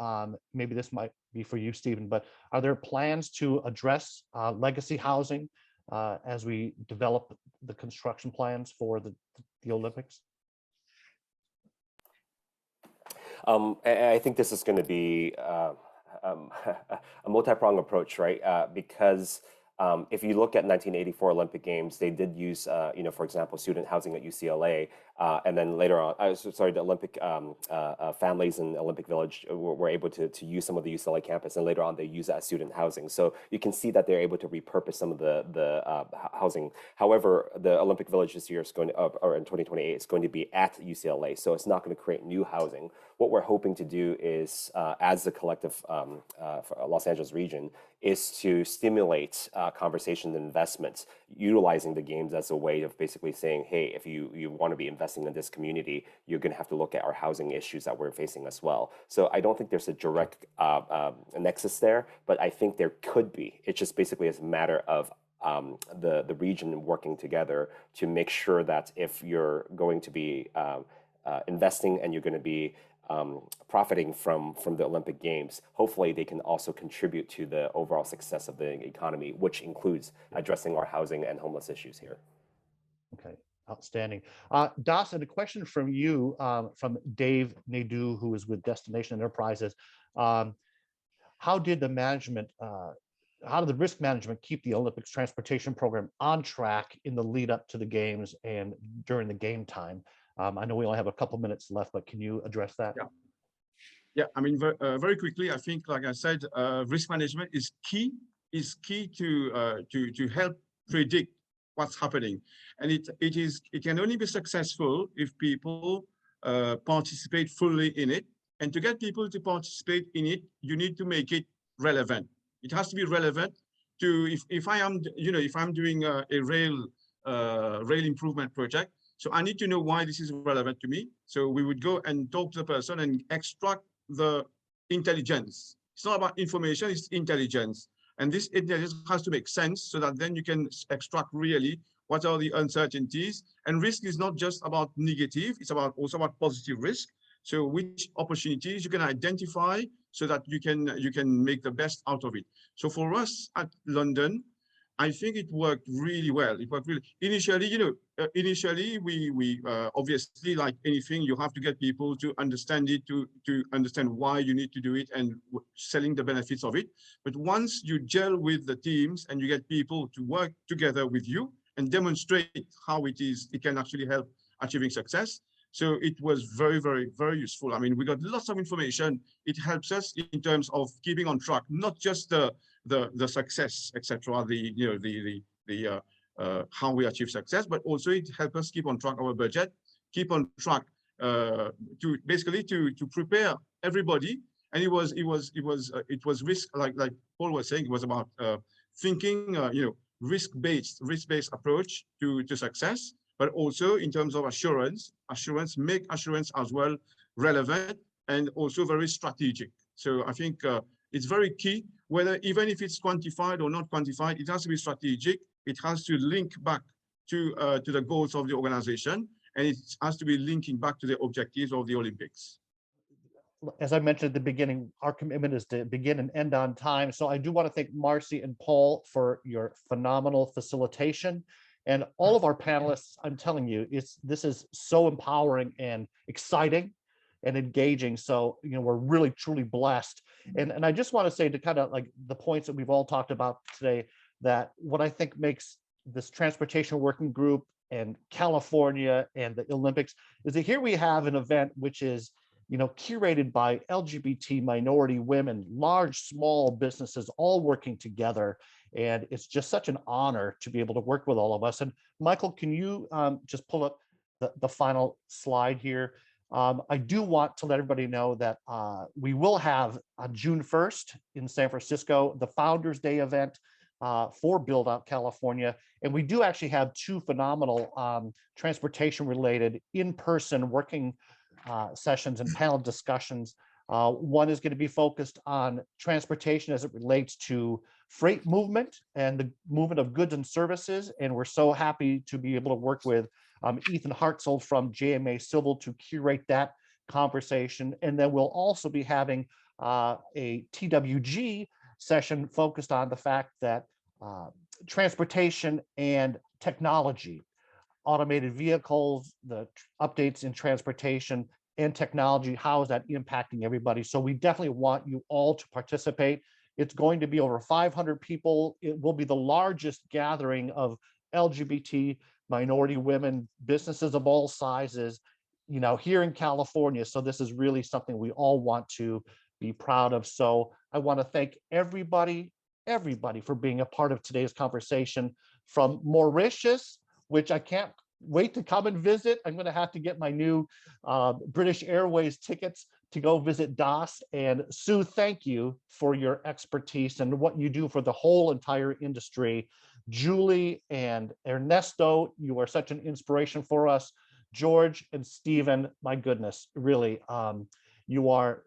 maybe this might be for you, Stephen, but are there plans to address legacy housing as we develop the construction plans for the Olympics? I think this is going to be a multi-pronged approach, right? Because if you look at 1984 Olympic Games, they did use, for example, student housing at UCLA, and then later on, the Olympic families in Olympic Village were able to use some of the UCLA campus, and later on they use that as student housing. So you can see that they're able to repurpose some of the housing. However, the Olympic Village this year is going to, or in 2028, is going to be at UCLA, so it's not going to create new housing. What we're hoping to do is, as the collective for Los Angeles region, is to stimulate conversation and investments, utilizing the games as a way of basically saying, hey, if you want to be investing in this community, you're going to have to look at our housing issues that we're facing as well. So I don't think there's a direct nexus there, but I think there could be. It's just basically as a matter of the region working together to make sure that if you're going to be investing and you're going to be profiting from the Olympic Games, hopefully they can also contribute to the overall success of the economy, which includes addressing our housing and homeless issues here. Okay, outstanding. Dawson, a question from you, from Dave Nadeau, who is with Destination Enterprises. How did the risk management keep the Olympics transportation program on track in the lead up to the games and during the game time? I know we only have a couple minutes left, but can you address that? Yeah. I mean, very quickly, I think, like I said, risk management is key to help predict what's happening. And it can only be successful if people participate fully in it. And to get people to participate in it, you need to make it relevant. It has to be relevant to, if I'm doing a rail improvement project, so I need to know why this is relevant to me. So we would go and talk to the person and extract the intelligence. It's not about information, it's intelligence. And this intelligence has to make sense so that then you can extract really what are the uncertainties. And risk is not just about negative, it's also about positive risk. So which opportunities you can identify so that you can make the best out of it. So for us at London, I think it worked really well. It worked really. Initially, we obviously, like anything, you have to get people to understand it, to understand why you need to do it and selling the benefits of it. But once you gel with the teams and you get people to work together with you and demonstrate how it can actually help achieving success. So it was very, very, very useful. I mean, we got lots of information. It helps us in terms of keeping on track, not just the success, etc., how we achieve success, but also it helps us keep on track our budget, keep on track to prepare everybody. And it was risk, like Paul was saying, it was about thinking, risk-based approach to success, but also in terms of assurance, make assurance as well relevant and also very strategic. So I think it's very key, even if it's quantified or not quantified, it has to be strategic. It has to link back to the goals of the organization, and it has to be linking back to the objectives of the Olympics. As I mentioned at the beginning, our commitment is to begin and end on time. So I do want to thank Marcy and Paul for your phenomenal facilitation. And all of our panelists, I'm telling you, this is so empowering and exciting and engaging. So, we're really, truly blessed. And I just want to say, to kind of like the points that we've all talked about today, that what I think makes this transportation working group and California and the Olympics is that here we have an event which is, curated by LGBT minority women, large, small businesses all working together. And it's just such an honor to be able to work with all of us. And Michael, can you just pull up the final slide here? I do want to let everybody know that we will have on June 1st in San Francisco, the Founders Day event for Build Out California. And we do actually have two phenomenal transportation related in-person working sessions and panel discussions. One is going to be focused on transportation as it relates to freight movement and the movement of goods and services. And we're so happy to be able to work with Ethan Hartzell from JMA Civil to curate that conversation. And then we'll also be having a TWG session focused on the fact that transportation and technology, automated vehicles, the updates in transportation and technology, how is that impacting everybody? So we definitely want you all to participate. It's going to be over 500 people. It will be the largest gathering of LGBT minority women, businesses of all sizes, here in California. So this is really something we all want to be proud of. So I want to thank everybody for being a part of today's conversation from Mauritius, which I can't wait to come and visit. I'm going to have to get my new British Airways tickets to go visit DAS. And Sue, thank you for your expertise and what you do for the whole entire industry. Julie and Ernesto, you are such an inspiration for us. George and Stephen, my goodness, really, you are,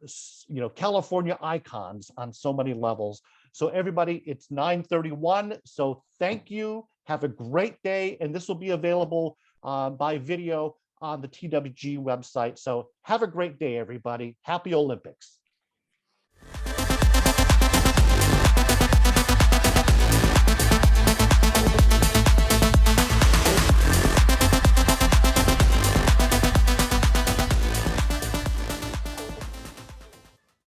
California icons on so many levels. So everybody, it's 9:31. So thank you. Have a great day. And this will be available by video on the TWG website. So have a great day, everybody. Happy Olympics.